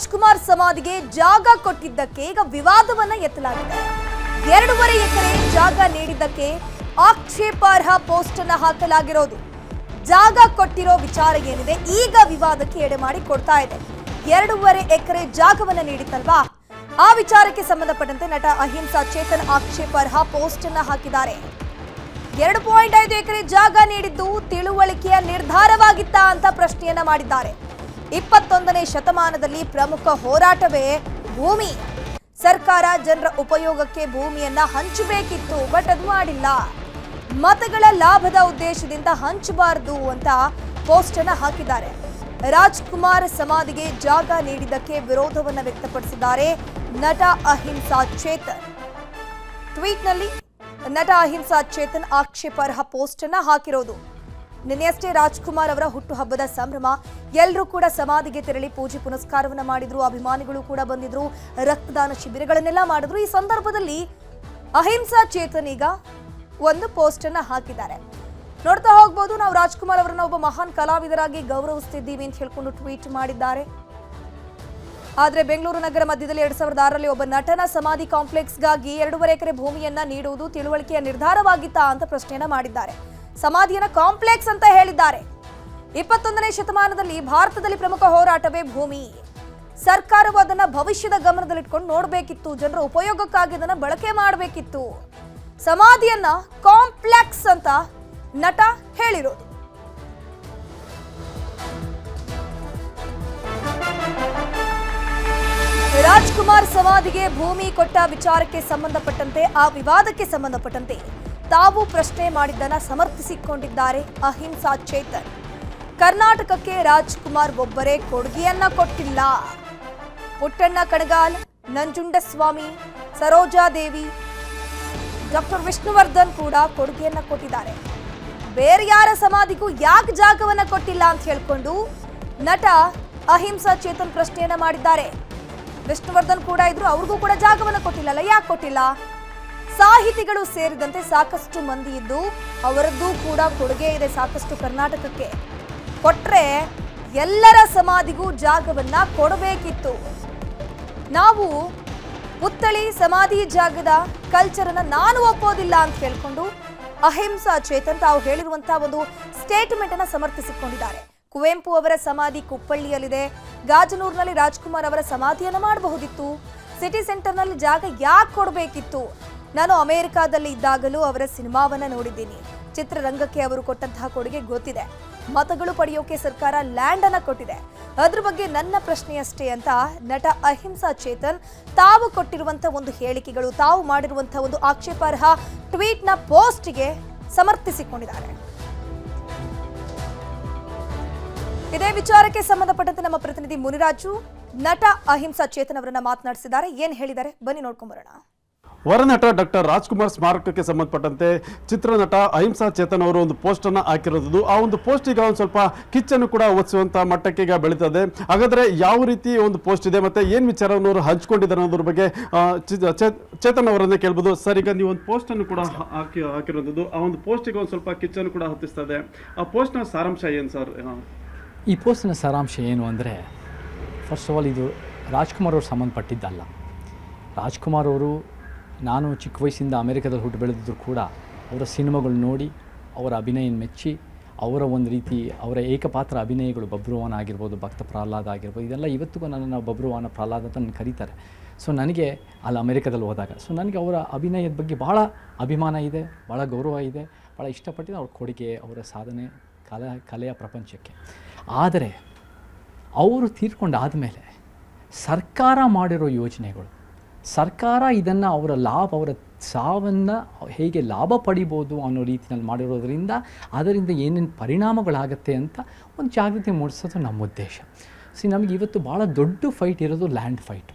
ರಾಜ್ಕುಮಾರ್ ಸಮಾಧಿಗೆ ಜಾಗ ಕೊಟ್ಟಿದ್ದಕ್ಕೆ ಈಗ ವಿವಾದವನ್ನ ಎತ್ತಲಾಗಿದೆ. 2.5 ಎಕರೆ ಜಾಗ ನೀಡಿದ್ದಕ್ಕೆ ಆಕ್ಷೇಪಾರ್ಹ ಪೋಸ್ಟ್ ಅನ್ನು ಹಾಕಲಾಗಿರೋದು. ಜಾಗ ಕೊಟ್ಟಿರೋ ವಿಚಾರ ಏನಿದೆ ಈಗ ವಿವಾದಕ್ಕೆ ಎಡೆ ಮಾಡಿ ಕೊಡ್ತಾ ಇದೆ. 2.5 ಎಕರೆ ಜಾಗವನ್ನ ನೀಡಿತ್ತಲ್ವಾ, ಆ ವಿಚಾರಕ್ಕೆ ಸಂಬಂಧಪಟ್ಟಂತೆ ನಟ ಅಹಿಂಸಾ ಚೇತನ್ ಆಕ್ಷೇಪಾರ್ಹ ಪೋಸ್ಟ್ ಅನ್ನ ಹಾಕಿದ್ದಾರೆ. 2.5 ಎಕರೆ ಜಾಗ ನೀಡಿದ್ದು ತಿಳುವಳಿಕೆಯ ನಿರ್ಧಾರವಾಗಿತ್ತ ಅಂತ ಪ್ರಶ್ನೆಯನ್ನ ಮಾಡಿದ್ದಾರೆ. 21ನೇ ಶತಮಾನದಲ್ಲಿ ಪ್ರಮುಖ ಹೋರಾಟವೇ ಭೂಮಿ. ಸರ್ಕಾರ ಜನರ ಉಪಯೋಗಕ್ಕೆ ಭೂಮಿಯನ್ನ ಹಂಚಬೇಕಿತ್ತು, ಬಟ್ ಅದು ಮಾಡಿಲ್ಲ. ಮತಗಳ ಲಾಭದ ಉದ್ದೇಶದಿಂದ ಹಂಚಬಾರದು ಅಂತ ಪೋಸ್ಟ್ ಅನ್ನ ಹಾಕಿದ್ದಾರೆ. ರಾಜ್ಕುಮಾರ್ ಸಮಾಧಿಗೆ ಜಾಗ ನೀಡಿದ್ದಕ್ಕೆ ವಿರೋಧವನ್ನ ವ್ಯಕ್ತಪಡಿಸಿದ್ದಾರೆ ನಟ ಅಹಿಂಸಾ ಚೇತನ್. ಟ್ವೀಟ್ನಲ್ಲಿ ನಟ ಅಹಿಂಸಾ ಚೇತನ್ ಆಕ್ಷೇಪಾರ್ಹ ಪೋಸ್ಟ್ ಅನ್ನ ಹಾಕಿರೋದು. ನಿನ್ನೆಯಷ್ಟೇ ರಾಜ್ಕುಮಾರ್ ಅವರ ಹುಟ್ಟುಹಬ್ಬದ ಸಂಭ್ರಮ. ಎಲ್ಲರೂ ಕೂಡ ಸಮಾಧಿಗೆ ತೆರಳಿ ಪೂಜೆ ಪುನಸ್ಕಾರವನ್ನ ಮಾಡಿದ್ರು. ಅಭಿಮಾನಿಗಳು ಕೂಡ ಬಂದಿದ್ರು, ರಕ್ತದಾನ ಶಿಬಿರಗಳನ್ನೆಲ್ಲ ಮಾಡಿದ್ರು. ಈ ಸಂದರ್ಭದಲ್ಲಿ ಅಹಿಂಸಾ ಚೇತನ್ ಈಗ ಒಂದು ಪೋಸ್ಟ್ ಅನ್ನ ಹಾಕಿದ್ದಾರೆ. ನೋಡ್ತಾ ಹೋಗ್ಬೋದು, ನಾವು ರಾಜ್ಕುಮಾರ್ ಅವರನ್ನ ಒಬ್ಬ ಮಹಾನ್ ಕಲಾವಿದರಾಗಿ ಗೌರವಿಸ್ತಿದ್ದೀವಿ ಅಂತ ಹೇಳ್ಕೊಂಡು ಟ್ವೀಟ್ ಮಾಡಿದ್ದಾರೆ. ಆದ್ರೆ ಬೆಂಗಳೂರು ನಗರ ಮಧ್ಯದಲ್ಲಿ 2006ರಲ್ಲಿ ಒಬ್ಬ ನಟನ ಸಮಾಧಿ ಕಾಂಪ್ಲೆಕ್ಸ್ಗಾಗಿ 2.5 ಎಕರೆ ಭೂಮಿಯನ್ನ ನೀಡುವುದು ತಿಳುವಳಿಕೆಯ ನಿರ್ಧಾರವಾಗಿತ್ತಾ ಅಂತ ಪ್ರಶ್ನೆಯನ್ನ ಮಾಡಿದ್ದಾರೆ. ಸಮಾಧಿಯನ್ನ ಕಾಂಪ್ಲೆಕ್ಸ್ ಅಂತ ಹೇಳಿದ್ದಾರೆ. 21ನೇ ಶತಮಾನದಲ್ಲಿ ಭಾರತದಲ್ಲಿ ಪ್ರಮುಖ ಹೋರಾಟವೇ ಭೂಮಿ. ಸರ್ಕಾರವು ಅದನ್ನ ಭವಿಷ್ಯದ ಗಮನದಲ್ಲಿಟ್ಕೊಂಡು ನೋಡಬೇಕಿತ್ತು, ಜನರ ಉಪಯೋಗಕ್ಕಾಗಿ ಅದನ್ನ ಬಳಕೆ ಮಾಡಬೇಕಿತ್ತು. ಸಮಾಧಿಯನ್ನ ಕಾಂಪ್ಲೆಕ್ಸ್ ಅಂತ ನಟ ಹೇಳಿರೋದು. ರಾಜ್ಕುಮಾರ್ ಸಮಾಧಿಗೆ ಭೂಮಿ ಕೊಟ್ಟ ವಿಚಾರಕ್ಕೆ ಸಂಬಂಧಪಟ್ಟಂತೆ, ಆ ವಿವಾದಕ್ಕೆ ಸಂಬಂಧಪಟ್ಟಂತೆ ತಾವು ಪ್ರಶ್ನೆ ಮಾಡಿದ್ದನ್ನ ಸಮರ್ಥಿಸಿಕೊಂಡಿದ್ದಾರೆ ಅಹಿಂಸಾ ಚೇತನ್. ಕರ್ನಾಟಕಕ್ಕೆ ರಾಜ್ಕುಮಾರ್ ಒಬ್ಬರೇ ಕೊಡುಗೆಯನ್ನ ಕೊಟ್ಟಿಲ್ಲ. ಪುಟ್ಟಣ್ಣ ಕಣಗಾಲ್, ನಂಜುಂಡಸ್ವಾಮಿ, ಸರೋಜಾದೇವಿ, ಡಾಕ್ಟರ್ ವಿಷ್ಣುವರ್ಧನ್ ಕೂಡ ಕೊಡುಗೆಯನ್ನ ಕೊಟ್ಟಿದ್ದಾರೆ. ಬೇರೆ ಯಾರ ಸಮಾಧಿಗೂ ಯಾಕೆ ಜಾಗವನ್ನ ಕೊಟ್ಟಿಲ್ಲ ಅಂತ ಹೇಳ್ಕೊಂಡು ನಟ ಅಹಿಂಸಾ ಚೇತನ್ ಪ್ರಶ್ನೆಯನ್ನ ಮಾಡಿದ್ದಾರೆ. ವಿಷ್ಣುವರ್ಧನ್ ಕೂಡ ಇದ್ರು, ಅವ್ರಿಗೂ ಕೂಡ ಜಾಗವನ್ನ ಕೊಟ್ಟಿಲ್ಲಲ್ಲ, ಯಾಕೆ ಕೊಟ್ಟಿಲ್ಲ? ಸಾಹಿತಿಗಳು ಸೇರಿದಂತೆ ಸಾಕಷ್ಟು ಮಂದಿ ಇದ್ದು ಅವರದ್ದು ಕೂಡ ಕೊಡುಗೆ ಇದೆ ಸಾಕಷ್ಟು ಕರ್ನಾಟಕಕ್ಕೆ. ಕೊಟ್ರೆ ಎಲ್ಲರ ಸಮಾಧಿಗೂ ಜಾಗವನ್ನ ಕೊಡಬೇಕಿತ್ತು. ನಾವು ಪುತ್ಥಳಿ ಸಮಾಧಿ ಜಾಗದ ಕಲ್ಚರ್ ಅನ್ನ ನಾನು ಒಪ್ಪೋದಿಲ್ಲ ಅಂತ ಹೇಳ್ಕೊಂಡು ಅಹಿಂಸಾ ಚೇತನ್ ತಾವು ಹೇಳಿರುವಂತಹ ಒಂದು ಸ್ಟೇಟ್ಮೆಂಟ್ ಅನ್ನ ಸಮರ್ಥಿಸಿಕೊಂಡಿದ್ದಾರೆ. ಕುವೆಂಪು ಅವರ ಸಮಾಧಿ ಕುಪ್ಪಳ್ಳಿಯಲ್ಲಿದೆ. ಗಾಜನೂರಿನಲ್ಲಿ ರಾಜ್ಕುಮಾರ್ ಅವರ ಸಮಾಧಿಯನ್ನ ಮಾಡಬಹುದಿತ್ತು. ಸಿಟಿ ಸೆಂಟರ್ನಲ್ಲಿ ಜಾಗ ಯಾಕೆ ಕೊಡಬೇಕಿತ್ತು? ನಾನು ಅಮೆರಿಕಾದಲ್ಲಿ ಇದ್ದಾಗಲೂ ಅವರ ಸಿನಿಮಾವನ್ನ ನೋಡಿದ್ದೀನಿ. ಚಿತ್ರರಂಗಕ್ಕೆ ಅವರು ಕೊಟ್ಟಂತಹ ಕೊಡುಗೆ ಗೊತ್ತಿದೆ. ಮತಗಳು ಪಡೆಯೋಕೆ ಸರ್ಕಾರ ಲ್ಯಾಂಡ್ ಅನ್ನ ಕೊಟ್ಟಿದೆ. ಅದ್ರ ಬಗ್ಗೆ ನನ್ನ ಪ್ರಶ್ನೆಯಷ್ಟೇ ಅಂತ ನಟ ಅಹಿಂಸಾ ಚೇತನ್ ತಾವು ಕೊಟ್ಟಿರುವಂತಹ ಒಂದು ಹೇಳಿಕೆಗಳು, ತಾವು ಮಾಡಿರುವಂತಹ ಒಂದು ಆಕ್ಷೇಪಾರ್ಹ ಟ್ವೀಟ್ ನ ಪೋಸ್ಟ್ಗೆ ಸಮರ್ಥಿಸಿಕೊಂಡಿದ್ದಾರೆ. ಇದೇ ವಿಚಾರಕ್ಕೆ ಸಂಬಂಧಪಟ್ಟಂತೆ ನಮ್ಮ ಪ್ರತಿನಿಧಿ ಮುನಿರಾಜು ನಟ ಅಹಿಂಸಾ ಚೇತನ್ ಅವರನ್ನ ಮಾತನಾಡಿಸಿದ್ದಾರೆ. ಏನ್ ಹೇಳಿದ್ದಾರೆ ಬನ್ನಿ ನೋಡ್ಕೊಂಡ್ ಬರೋಣ. ವರನಟ ಡಾಕ್ಟರ್ ರಾಜ್ಕುಮಾರ್ ಸ್ಮಾರಕಕ್ಕೆ ಸಂಬಂಧಪಟ್ಟಂತೆ ಚಿತ್ರನಟ ಅಹಿಂಸಾ ಚೇತನ್ ಅವರು ಒಂದು ಪೋಸ್ಟ್ ಅನ್ನ ಹಾಕಿರೋದು. ಆ ಒಂದು ಪೋಸ್ಟ್ ಈಗ ಒಂದು ಸ್ವಲ್ಪ ಕಿಚ್ಚನ್ನು ಕೂಡ ಒದಿಸುವಂತ ಮಟ್ಟಕ್ಕೆ ಈಗ ಬೆಳೀತದೆ. ಹಾಗಾದ್ರೆ ಯಾವ ರೀತಿ ಒಂದು ಪೋಸ್ಟ್ ಇದೆ ಮತ್ತೆ ಏನ್ ವಿಚಾರವನ್ನು ಅವರು ಹಂಚ್ಕೊಂಡಿದ್ದಾರೆ ಅನ್ನೋದ್ರ ಬಗ್ಗೆ ಚೇತನ್ ಅವರನ್ನೇ ಕೇಳ್ಬೋದು. ಸರ್, ಈಗ ನೀವು ಒಂದು ಪೋಸ್ಟ್ ಅನ್ನು ಕೂಡ ಹಾಕಿರೋದು, ಆ ಒಂದು ಪೋಸ್ಟಿಗೆ ಒಂದು ಸ್ವಲ್ಪ ಕಿಚ್ಚನ್ನು ಕೂಡ ಹತ್ತಿಸ್ತದೆ. ಆ ಪೋಸ್ಟ್ ನ ಸಾರಾಂಶ ಏನು ಸರ್? ಈ ಪೋಸ್ಟಿನ ಸಾರಾಂಶ ಏನು ಅಂದರೆ, ಫಸ್ಟ್ ಆಫ್ ಆಲ್ ಇದು ರಾಜ್ಕುಮಾರ್ ಅವರು ಸಂಬಂಧಪಟ್ಟಿದ್ದಲ್ಲ. ರಾಜ್ಕುಮಾರ್ ಅವರು ನಾನು ಚಿಕ್ಕ ವಯಸ್ಸಿಂದ ಅಮೆರಿಕದಲ್ಲಿ ಹುಟ್ಟು ಬೆಳೆದಿದ್ರು ಕೂಡ ಅವರ ಸಿನಿಮಾಗಳು ನೋಡಿ ಅವರ ಅಭಿನಯ ಮೆಚ್ಚಿ ಅವರ ಒಂದು ರೀತಿ ಅವರ ಏಕಪಾತ್ರ ಅಭಿನಯಗಳು, ಬಬ್ರುವಾಹನ ಆಗಿರ್ಬೋದು, ಭಕ್ತ ಪ್ರಹ್ಲಾದ ಆಗಿರ್ಬೋದು, ಇದೆಲ್ಲ ಇವತ್ತಿಗೂ ನನ್ನನ್ನು ಬಬ್ರುವಾಹನ ಪ್ರಹ್ಲಾದ ಅಂತ ನನ್ನ ಕರೀತಾರೆ. ಸೊ ನನಗೆ ಅಲ್ಲಿ ಅಮೆರಿಕದಲ್ಲಿ ಹೋದಾಗ ನನಗೆ ಅವರ ಅಭಿನಯದ ಬಗ್ಗೆ ಭಾಳ ಅಭಿಮಾನ ಇದೆ, ಭಾಳ ಗೌರವ ಇದೆ, ಭಾಳ ಇಷ್ಟಪಟ್ಟಿದ್ದೆ ಅವ್ರ ಕೊಡುಗೆ, ಅವರ ಸಾಧನೆ ಕಲೆಯ ಪ್ರಪಂಚಕ್ಕೆ. ಆದರೆ ಅವರು ತೀರ್ಕೊಂಡಾದಮೇಲೆ ಸರ್ಕಾರ ಮಾಡಿರೋ ಯೋಜನೆಗಳು, ಸರ್ಕಾರ ಇದನ್ನು ಅವರ ಸಾವನ್ನು ಹೇಗೆ ಲಾಭ ಪಡಿಬೋದು ಅನ್ನೋ ರೀತಿಯಲ್ಲಿ ಮಾಡಿರೋದ್ರಿಂದ ಅದರಿಂದ ಏನೇನು ಪರಿಣಾಮಗಳಾಗತ್ತೆ ಅಂತ ಒಂದು ಜಾಗೃತಿ ಮೂಡಿಸೋದು ನಮ್ಮ ಉದ್ದೇಶ. ನಮಗೆ ಇವತ್ತು ಭಾಳ ದೊಡ್ಡ ಫೈಟ್ ಇರೋದು ಲ್ಯಾಂಡ್ ಫೈಟ್.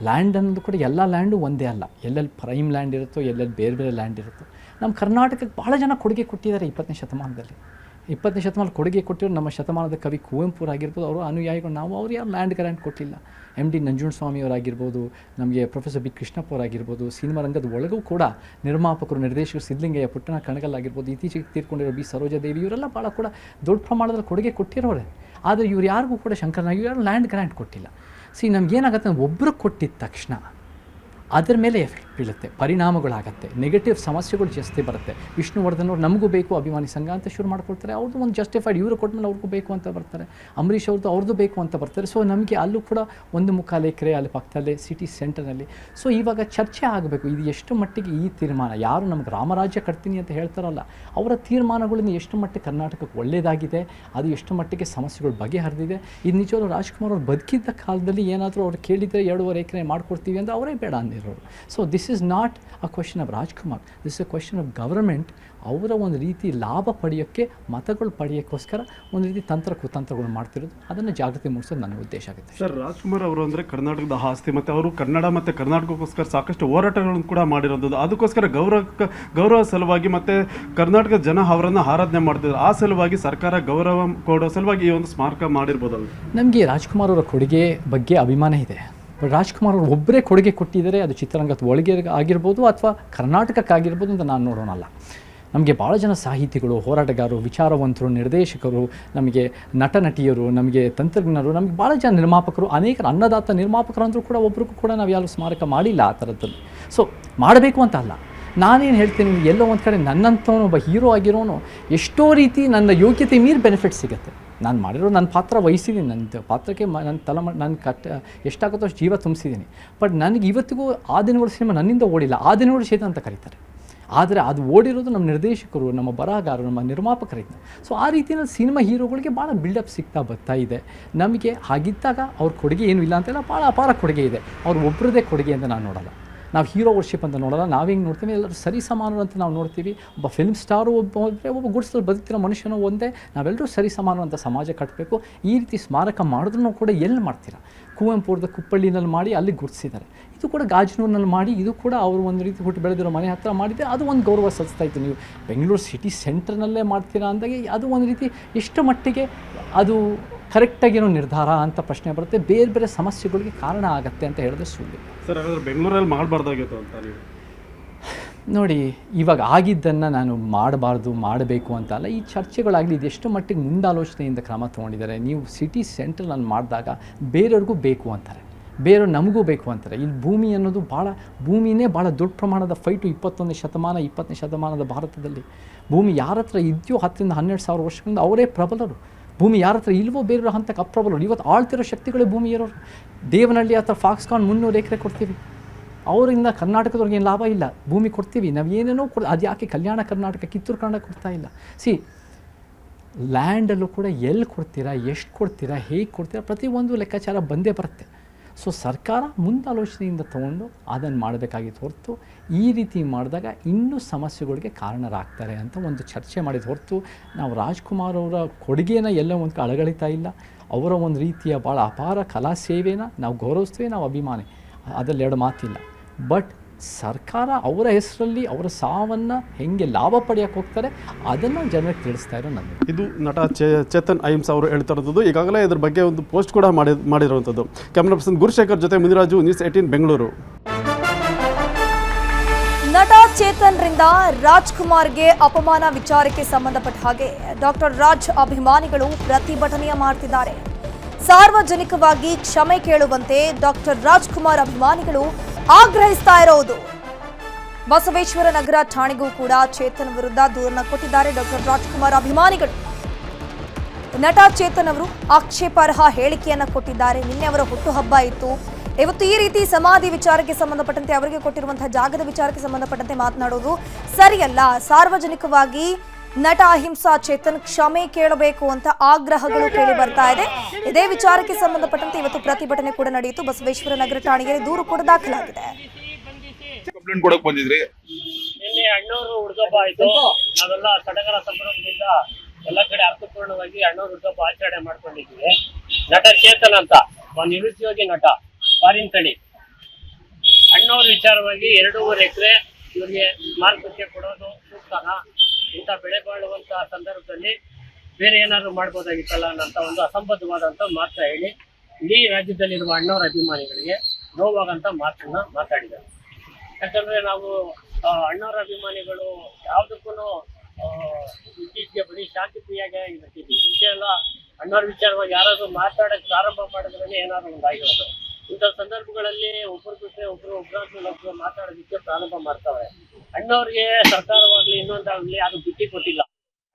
ಲ್ಯಾಂಡ್ ಅನ್ನೋದು ಕೂಡ ಎಲ್ಲ ಲ್ಯಾಂಡು ಒಂದೇ ಅಲ್ಲ. ಎಲ್ಲೆಲ್ಲಿ ಪ್ರೈಮ್ ಲ್ಯಾಂಡ್ ಇರುತ್ತೋ, ಎಲ್ಲೆಲ್ಲಿ ಬೇರೆ ಬೇರೆ ಲ್ಯಾಂಡ್ ಇರುತ್ತೋ. ನಮ್ಮ ಕರ್ನಾಟಕಕ್ಕೆ ಭಾಳ ಜನ ಕೊಡುಗೆ ಕೊಟ್ಟಿದ್ದಾರೆ 20ನೇ ಶತಮಾನದಲ್ಲಿ. 20ನೇ ಶತಮಾನ ಕೊಡುಗೆ ಕೊಟ್ಟಿರೋ ನಮ್ಮ ಶತಮಾನದ ಕವಿ ಕುವೆಂಪು ಆಗಿರ್ಬೋದು, ಅವರು ಅನುಯಾಯಿಗಳು. ನಾವು ಅವ್ರು ಯಾರು ಲ್ಯಾಂಡ್ ಗ್ರ್ಯಾಂಟ್ ಕೊಟ್ಟಿಲ್ಲ. MD ನಂಜುಂಡಸ್ವಾಮಿ ಅವರಾಗಿರ್ಬೋದು, ನಮಗೆ ಪ್ರೊಫೆಸರ್ ಬಿ ಕೃಷ್ಣಪ್ಪ ಅವರಾಗಿರ್ಬೋದು, ಸಿನಿಮಾ ರಂಗದ ಒಳಗೂ ಕೂಡ ನಿರ್ಮಾಪಕರು, ನಿರ್ದೇಶಕರು ಸಿದ್ಧಲಿಂಗಯ್ಯ, ಪುಟ್ಟಣ ಕಣಗಲ್ ಆಗಿರ್ಬೋದು, ಇತ್ತೀಚೆಗೆ ತೀರ್ಕೊಂಡಿರೋ ಬಿ ಸರೋಜಾದೇವಿ, ಇವರೆಲ್ಲ ಭಾಳ ಕೂಡ ದೊಡ್ಡ ಪ್ರಮಾಣದಲ್ಲಿ ಕೊಡುಗೆ ಕೊಟ್ಟಿರೋರೆ. ಆದರೆ ಇವ್ರು ಯಾರಿಗೂ ಕೂಡ ಶಂಕರನಾಗಿ ಯಾರು ಲ್ಯಾಂಡ್ ಗ್ರ್ಯಾಂಟ್ ಕೊಟ್ಟಿಲ್ಲ. ನಮಗೇನಾಗುತ್ತೆ, ಒಬ್ಬರು ಕೊಟ್ಟಿದ್ದ ತಕ್ಷಣ ಅದರ ಮೇಲೆ ಎಫೆಕ್ಟ್ ಬೀಳುತ್ತೆ, ಪರಿಣಾಮಗಳಾಗತ್ತೆ, ನೆಗೆಟಿವ್ ಸಮಸ್ಯೆಗಳು ಜಾಸ್ತಿ ಬರುತ್ತೆ. ವಿಷ್ಣುವರ್ಧನ್ ಅವ್ರು ನಮಗೂ ಬೇಕು ಅಭಿಮಾನಿ ಸಂಘ ಅಂತ ಶುರು ಮಾಡ್ಕೊಳ್ತಾರೆ, ಅವ್ರದ್ದು ಒಂದು ಜಸ್ಟಿಫೈಡ್, ಇವರು ಕೊಟ್ಟಮೇಲೆ ಅವ್ರಿಗೂ ಬೇಕು ಅಂತ ಬರ್ತಾರೆ. ಅಂಬರೀಷ್ ಅವ್ರದ್ದು ಬೇಕು ಅಂತ ಬರ್ತಾರೆ. ನಮಗೆ ಅಲ್ಲೂ ಕೂಡ 1.25 ಎಕರೆ ಅಲ್ಲಿ ಪಕ್ಕದಲ್ಲೇ ಸಿಟಿ ಸೆಂಟರ್ನಲ್ಲಿ. ಇವಾಗ ಚರ್ಚೆ ಆಗಬೇಕು, ಇದು ಎಷ್ಟು ಮಟ್ಟಿಗೆ ಈ ತೀರ್ಮಾನ, ಯಾರು ನಮ್ಗೆ ರಾಮರಾಜ್ಯ ಕಟ್ತೀನಿ ಅಂತ ಹೇಳ್ತಾರಲ್ಲ, ಅವರ ತೀರ್ಮಾನಗಳಿಂದ ಎಷ್ಟು ಮಟ್ಟಿಗೆ ಕರ್ನಾಟಕಕ್ಕೆ ಒಳ್ಳೆಯದಾಗಿದೆ, ಅದು ಎಷ್ಟು ಮಟ್ಟಿಗೆ ಸಮಸ್ಯೆಗಳು ಬಗೆಹರಿದಿದೆ. ಇದು ನಿಜವಾಗ್ಲೂ ರಾಜ್ಕುಮಾರ್ ಅವ್ರು ಬದುಕಿದ್ದ ಕಾಲದಲ್ಲಿ ಏನಾದರೂ ಅವ್ರು ಕೇಳಿದರೆ 2.5 ಎಕರೆ ಮಾಡ್ಕೊಡ್ತೀವಿ ಅಂತ ಅವರೇ ಬೇಡ ಅಂದಿರೋರು. This is not a question of Rajkumar, this is a question of government. ಅವರ ಒಂದು ರೀತಿ ಲಾಭ ಪಡೆಯೋಕ್ಕೆ, ಮತಗಳು ಪಡೆಯೋಕ್ಕೋಸ್ಕರ ಒಂದು ರೀತಿ ಕುತಂತ್ರಗಳು ಮಾಡ್ತಿರೋದು, ಅದನ್ನು ಜಾಗೃತಿ ಮೂಡಿಸೋದು ನನ್ನ ಉದ್ದೇಶ ಆಗುತ್ತೆ. ಸರ್, ರಾಜ್ಕುಮಾರ್ ಅವರು ಅಂದರೆ ಕರ್ನಾಟಕದ ಆಸ್ತಿ, ಮತ್ತು ಅವರು ಕನ್ನಡ ಮತ್ತು ಕರ್ನಾಟಕಕ್ಕೋಸ್ಕರ ಸಾಕಷ್ಟು ಹೋರಾಟಗಳನ್ನು ಕೂಡ ಮಾಡಿರೋದು, ಅದಕ್ಕೋಸ್ಕರ ಗೌರವ ಸಲುವಾಗಿ ಮತ್ತು ಕರ್ನಾಟಕದ ಜನ ಅವರನ್ನು ಆರಾಧನೆ ಮಾಡ್ತಿದ್ರು. ಆ ಸಲುವಾಗಿ ಸರ್ಕಾರ ಗೌರವ ಕೊಡೋ ಸಲುವಾಗಿ ಈ ಒಂದು ಸ್ಮಾರಕ ಮಾಡಿರ್ಬೋದಲ್ಲ. ನಮಗೆ ರಾಜ್ಕುಮಾರ್ ಅವರ ಕೊಡುಗೆ ಬಗ್ಗೆ ಅಭಿಮಾನ ಇದೆ. ಬಟ್ ರಾಜ್ಕುಮಾರ್ ಅವರು ಒಬ್ಬರೇ ಕೊಡುಗೆ ಕೊಟ್ಟಿದ್ದಾರೆ, ಅದು ಚಿತ್ರರಂಗದ ಒಳಗೆ ಆಗಿರ್ಬೋದು ಅಥವಾ ಕರ್ನಾಟಕಕ್ಕಾಗಿರ್ಬೋದು ಅಂತ ನಾನು ನೋಡೋಣಲ್ಲ. ನಮಗೆ ಭಾಳ ಜನ ಸಾಹಿತಿಗಳು, ಹೋರಾಟಗಾರರು, ವಿಚಾರವಂತರು, ನಿರ್ದೇಶಕರು, ನಮಗೆ ನಟ ನಟಿಯರು, ನಮಗೆ ತಂತ್ರಜ್ಞರು, ನಮಗೆ ಭಾಳ ಜನ ನಿರ್ಮಾಪಕರು, ಅನೇಕರು, ಅನ್ನದಾತ ನಿರ್ಮಾಪಕರು ಅಂದರೂ ಕೂಡ ಒಬ್ರಿಗೂ ಕೂಡ ನಾವು ಯಾರು ಸ್ಮಾರಕ ಮಾಡಿಲ್ಲ ಆ ಥರದ್ದಲ್ಲಿ. ಮಾಡಬೇಕು ಅಂತ ಅಲ್ಲ, ನಾನೇನು ಹೇಳ್ತೀನಿ, ಎಲ್ಲೋ ಒಂದು ಕಡೆ ನನ್ನಂಥವನು ಒಬ್ಬ ಹೀರೋ ಆಗಿರೋನು ಎಷ್ಟೋ ರೀತಿ ನನ್ನ ಯೋಗ್ಯತೆ ಮೀರಿ ಬೆನಿಫಿಟ್ ಸಿಗುತ್ತೆ. ನಾನು ಮಾಡಿರೋ ನನ್ನ ಪಾತ್ರ ವಹಿಸಿದ್ದೀನಿ, ನನ್ನ ಪಾತ್ರಕ್ಕೆ ನನ್ನ ಎಷ್ಟಾಗುತ್ತೋ ಅಷ್ಟು ಜೀವ ತುಂಬಿಸಿದ್ದೀನಿ. ಬಟ್ ನನಗೆ ಇವತ್ತಿಗೂ ಆ ದಿನಗಳ ಸಿನಿಮಾ ನನ್ನಿಂದ ಓಡಿಲ್ಲ, ಆ ದಿನಗಳು ಚೇತನ್ ಅಂತ ಕರೀತಾರೆ. ಆದರೆ ಅದು ಓಡಿರೋದು ನಮ್ಮ ನಿರ್ದೇಶಕರು, ನಮ್ಮ ಬರಹಗಾರರು, ನಮ್ಮ ನಿರ್ಮಾಪಕರಿಂದ. ಆ ರೀತಿಯಲ್ಲಿ ಸಿನಿಮಾ ಹೀರೋಗಳಿಗೆ ಭಾಳ ಬಿಲ್ಡಪ್ ಸಿಗ್ತಾ ಬರ್ತಾ ಇದೆ. ನಮಗೆ ಹಾಗಿದ್ದಾಗ ಅವ್ರ ಕೊಡುಗೆ ಏನೂ ಇಲ್ಲ ಅಂತೆಲ್ಲ, ಭಾಳ ಅಪಾರ ಕೊಡುಗೆ ಇದೆ. ಅವ್ರು ಒಬ್ಬರದೇ ಕೊಡುಗೆ ಅಂತ ನಾನು ನೋಡಲ್ಲ. ನಾವು ಹೀರೋ ವರ್ಷಿಪ್ ಅಂತ ನೋಡೋಲ್ಲ, ನಾವು ಹೆಂಗೆ ನೋಡ್ತೀವಿ, ಎಲ್ಲರೂ ಸರಿ ಸಮಾನರು ಅಂತ ನಾವು ನೋಡ್ತೀವಿ. ಒಬ್ಬ ಫಿಲ್ಮ್ ಸ್ಟಾರು ಒಬ್ಬ ಗುಡ್ಸಲ್ಲಿ ಬದುಕ್ತಿರೋ ಮನುಷ್ಯನೋ ಒಂದೇ, ನಾವೆಲ್ಲರೂ ಸರಿ ಸಮಾನ ಅಂತ ಸಮಾಜ ಕಟ್ಟಬೇಕು. ಈ ರೀತಿ ಸ್ಮಾರಕ ಮಾಡಿದ್ರೂ ಕೂಡ ಎಲ್ಲಿ ಮಾಡ್ತೀರಾ? ಕುವೆಂಪುರದ ಕುಪ್ಪಳ್ಳಿನಲ್ಲಿ ಮಾಡಿ ಅಲ್ಲಿ ಗುರುತಿಸಿದ್ದಾರೆ. ಇದು ಕೂಡ ಗಾಜನೂರಿನಲ್ಲಿ ಮಾಡಿ, ಇದು ಕೂಡ ಅವರು ಒಂದು ರೀತಿ ಹುಟ್ಟು ಬೆಳೆದಿರೋ ಮನೆ ಹತ್ತಿರ ಮಾಡಿದರೆ ಅದು ಒಂದು ಗೌರವ ಸಲ್ಲಿಸ್ತಾ ಇತ್ತು. ನೀವು ಬೆಂಗಳೂರು ಸಿಟಿ ಸೆಂಟರ್ನಲ್ಲೇ ಮಾಡ್ತೀರಾ ಅಂದಾಗೆ ಅದು ಒಂದು ರೀತಿ ಎಷ್ಟು ಮಟ್ಟಿಗೆ ಅದು ಕರೆಕ್ಟಾಗಿರೋ ನಿರ್ಧಾರ ಅಂತ ಪ್ರಶ್ನೆ ಬರುತ್ತೆ. ಬೇರೆ ಬೇರೆ ಸಮಸ್ಯೆಗಳಿಗೆ ಕಾರಣ ಆಗುತ್ತೆ ಅಂತ ಹೇಳಿದ್ರೆ ಸುಳ್ಳು. ಸರ್, ಹಾಗಾದ್ರೆ ಬೆಂಗಳೂರಲ್ಲಿ ಮಾಡಬಾರ್ದಾಗಿತ್ತು ಅಂತ ನೀವು ನೋಡಿ, ಇವಾಗ ಆಗಿದ್ದನ್ನು ನಾನು ಮಾಡಬೇಕು ಅಂತ ಅಲ್ಲ. ಈ ಚರ್ಚೆಗಳಾಗಲಿ ಇದೆಷ್ಟು ಮಟ್ಟಿಗೆ ಮುಂದಾಲೋಚನೆಯಿಂದ ಕ್ರಮ ತೊಗೊಂಡಿದ್ದಾರೆ. ನೀವು ಸಿಟಿ ಸೆಂಟ್ರಲ್ಲಿ ಮಾಡಿದಾಗ ಬೇರೆಯವ್ರಿಗೂ ಬೇಕು ಅಂತಾರೆ, ಬೇರೆಯವ್ರು ನಮಗೂ ಬೇಕು ಅಂತಾರೆ. ಇಲ್ಲಿ ಭೂಮಿ ಅನ್ನೋದು ಭೂಮಿನೇ ಭಾಳ ದೊಡ್ಡ ಪ್ರಮಾಣದ ಫೈಟು. 21ನೇ ಶತಮಾನ 20ನೇ ಶತಮಾನದ ಭಾರತದಲ್ಲಿ ಭೂಮಿ ಯಾರ ಹತ್ರ ಇದೆಯೋ 10ರಿಂದ 12,000 ವರ್ಷಗಳಿಂದ ಅವರೇ ಪ್ರಬಲರು. ಭೂಮಿ ಯಾರ ಹತ್ರ ಇಲ್ವೋ ಬೇರೆ ಹಂತಕ್ಕೆ ಅಪ್ರಬಲರು. ಇವತ್ತು ಆಳ್ತಿರೋ ಶಕ್ತಿಗಳೇ ಭೂಮಿ ಇರೋರು. ದೇವನಹಳ್ಳಿ ಹತ್ರ ಫಾಕ್ಸ್ಕಾನ್ 300 ಎಕರೆ ಕೊಡ್ತೀವಿ, ಅವರಿಂದ ಕರ್ನಾಟಕದವ್ರಿಗೆ ಏನು ಲಾಭ ಇಲ್ಲ. ಭೂಮಿ ಕೊಡ್ತೀವಿ ನಾವು, ಏನೇನೋ ಅದು ಯಾಕೆ ಕಲ್ಯಾಣ ಕರ್ನಾಟಕ, ಕಿತ್ತೂರು ಕನ್ನಡ ಕೊಡ್ತಾ ಇಲ್ಲ? ಲ್ಯಾಂಡಲ್ಲೂ ಕೂಡ ಎಲ್ಲಿ ಕೊಡ್ತೀರಾ, ಎಷ್ಟು ಕೊಡ್ತೀರಾ, ಹೇಗೆ ಕೊಡ್ತೀರಾ, ಪ್ರತಿಯೊಂದು ಲೆಕ್ಕಾಚಾರ ಬಂದೇ ಬರುತ್ತೆ. ಸರ್ಕಾರ ಮುಂದಾಲೋಚನೆಯಿಂದ ತೊಗೊಂಡು ಅದನ್ನು ಮಾಡಬೇಕಾಗಿತ್ತು ಹೊರತು ಈ ರೀತಿ ಮಾಡಿದಾಗ ಇನ್ನೂ ಸಮಸ್ಯೆಗಳಿಗೆ ಕಾರಣರಾಗ್ತಾರೆ ಅಂತ ಒಂದು ಚರ್ಚೆ ಮಾಡಿದ ಹೊರತು ನಾವು ರಾಜ್ಕುಮಾರ್ ಅವರ ಕೊಡುಗೆನ ಎಲ್ಲ ಒಂದು ಅಳಗಳಿತಾ ಇಲ್ಲ. ಅವರ ಒಂದು ರೀತಿಯ ಭಾಳ ಅಪಾರ ಕಲಾ ಸೇವೆನ ನಾವು ಗೌರವಿಸ್ತೀವಿ, ನಾವು ಅಭಿಮಾನಿ, ಅದರಲ್ಲಿ ಎರಡು ಮಾತಿಲ್ಲ. ಬಟ್ ಸರ್ಕಾರ ಅವರ ಹೆಸರಲ್ಲಿ ಅವರ ಸಾವನ್ನು ಹೆಂಗೆ ಲಾಭ ಪಡೆಯೋಕ್ಕೆ ಹೋಗ್ತಾರೆ ಅದನ್ನು ಜನರಿಗೆ ತಿಳಿಸ್ತಾ ಇರೋ ನಂದು. ಇದು ನಟ ಚೇತನ್ ಅಹಿಂಸಾ ಅವರು ಹೇಳ್ತಾ ಇರೋದು. ಈಗಾಗಲೇ ಇದ್ರ ಬಗ್ಗೆ ಒಂದು ಪೋಸ್ಟ್ ಕೂಡ ಮಾಡಿರುವಂಥದ್ದು. ಕ್ಯಾಮ್ರಾ ಪರ್ಸನ್ ಗುರುಶೇಖರ್ ಜೊತೆ ಮುನಿರಾಜು, ನ್ಯೂಸ್ 18 ಬೆಂಗಳೂರು. ನಟ ಚೇತನ್ರಿಂದ ರಾಜ್ಕುಮಾರ್ಗೆ ಅಪಮಾನ ವಿಚಾರಕ್ಕೆ ಸಂಬಂಧಪಟ್ಟ ಹಾಗೆ ಡಾಕ್ಟರ್ ರಾಜ್ ಅಭಿಮಾನಿಗಳು ಪ್ರತಿಭಟನೆ ಮಾಡ್ತಿದ್ದಾರೆ. ಸಾರ್ವಜನಿಕವಾಗಿ ಕ್ಷಮೆ ಕೇಳುವಂತೆ ಡಾಕ್ಟರ್ ರಾಜ್ಕುಮಾರ್ ಅಭಿಮಾನಿಗಳು ಆಗ್ರಹಿಸ್ತಾ ಇರೋದು. ಬಸವೇಶ್ವರ ನಗರ ಠಾಣೆಗೂ ಕೂಡ ಚೇತನ್ ವಿರುದ್ಧ ದೂರನ್ನ ಕೊಟ್ಟಿದ್ದಾರೆ ಡಾಕ್ಟರ್ ರಾಜ್ಕುಮಾರ್ ಅಭಿಮಾನಿಗಳು. ನಟ ಚೇತನ್ ಅವರು ಆಕ್ಷೇಪಾರ್ಹ ಹೇಳಿಕೆಯನ್ನ ಕೊಟ್ಟಿದ್ದಾರೆ. ನಿನ್ನೆ ಅವರ ಹುಟ್ಟುಹಬ್ಬ ಇತ್ತು. ಇವತ್ತು ಈ ರೀತಿ ಸಮಾಧಿ ವಿಚಾರಕ್ಕೆ ಸಂಬಂಧಪಟ್ಟಂತೆ ಅವರಿಗೆ ಕೊಟ್ಟಿರುವಂತಹ ಜಾಗದ ವಿಚಾರಕ್ಕೆ ಸಂಬಂಧಪಟ್ಟಂತೆ ಮಾತನಾಡೋದು ಸರಿಯಲ್ಲ. ಸಾರ್ವಜನಿಕವಾಗಿ ನಟ ಅಹಿಂಸಾ ಚೇತನ್ ಕ್ಷಮೆ ಕೇಳಬೇಕು ಅಂತ ಆಗ್ರಹಗಳು ಕೇಳಿ ಬರ್ತಾ ಇದೆ. ಇದೇ ವಿಚಾರಕ್ಕೆ ಸಂಬಂಧಪಟ್ಟಂತೆ ಇವತ್ತು ಪ್ರತಿಭಟನೆ ಕೂಡ ನಡೆಯಿತು. ಬಸವೇಶ್ವರ ನಗರ ಠಾಣೆಯಲ್ಲಿ ದೂರು ಕೂಡ ದಾಖಲಾಗಿದೆ. ಕಂಪ್ಲೇಂಟ್ ಕೊಡಕ್ ಬಂದಿದ್ರಿ. ನಿನ್ನೆ ಅಣ್ಣವರು ಹುಡುಗಬ್ಬ ಆಯ್ತು. ನಾವೆಲ್ಲ ಸಡಗರ ಸಂಭ್ರಮದಿಂದ ಎಲ್ಲ ಕಡೆ ಅರ್ಥಪೂರ್ಣವಾಗಿ ಅಣ್ಣವ್ರ ಹುಡುಗಬ್ಬ ಆಚರಣೆ ಮಾಡ್ಕೊಂಡಿದ್ವಿ. ನಟ ಚೇತನ್ ಅಂತ ಒಂದು ನಿರುದ್ಯೋಗಿ ನಟ, ಫಾರಿನ್ ತಳಿ, ಅಣ್ಣವ್ರ ವಿಚಾರವಾಗಿ 2.5 ಎಕರೆ ಇವ್ರಿಗೆ ಮಾರುಕಟ್ಟೆ ಕೊಡೋದು ಸೂಕ್ತನಾ? ಇಂಥ ಬೆಳೆ ಬಾಳುವಂತ ಸಂದರ್ಭದಲ್ಲಿ ಬೇರೆ ಏನಾದ್ರು ಮಾಡ್ಬೋದಾಗಿತ್ತಲ್ಲ ಅನ್ನೋಂಥ ಒಂದು ಅಸಂಬದ್ಧವಾದಂತ ಮಾತನ್ನ ಹೇಳಿ ಇಡೀ ರಾಜ್ಯದಲ್ಲಿರುವ ಅಣ್ಣವರ ಅಭಿಮಾನಿಗಳಿಗೆ ನೋವಾಗಂತ ಮಾತನ್ನ ಮಾತಾಡಿದ್ದಾರೆ. ಯಾಕಂದ್ರೆ ನಾವು ಅಣ್ಣವರ ಅಭಿಮಾನಿಗಳು ಯಾವುದಕ್ಕೂ ಇತ್ತೀಚೆಗೆ ಬರೀ ಶಾಂತಿ ಪ್ರಿಯಾಗಿ ಇರ್ತೀವಿ. ಮುಂಚೆ ಎಲ್ಲ ಅಣ್ಣವ್ರ ವಿಚಾರವಾಗಿ ಯಾರಾದ್ರೂ ಮಾತಾಡಕ್ ಪ್ರಾರಂಭ ಮಾಡಿದ್ರೆ ಏನಾದ್ರು ಒಂದು ಆಗಿರೋದು. ಇಂಥ ಸಂದರ್ಭಗಳಲ್ಲಿ ಒಬ್ಬರು ಬಿಟ್ಟರೆ ಒಬ್ಬರಾದ್ಮೇಲೆ ಒಬ್ರು ಮಾತಾಡೋದಕ್ಕೆ ಪ್ರಾರಂಭ ಮಾಡ್ತವೆ. ಅಣ್ಣವ್ರಿಗೆ ಸರ್ಕಾರವಾಗ್ಲಿ ಇನ್ನೊಂದಾಗ್ಲಿ ಅದು ಬಿಟ್ಟಿ ಕೊಟ್ಟಿಲ್ಲ.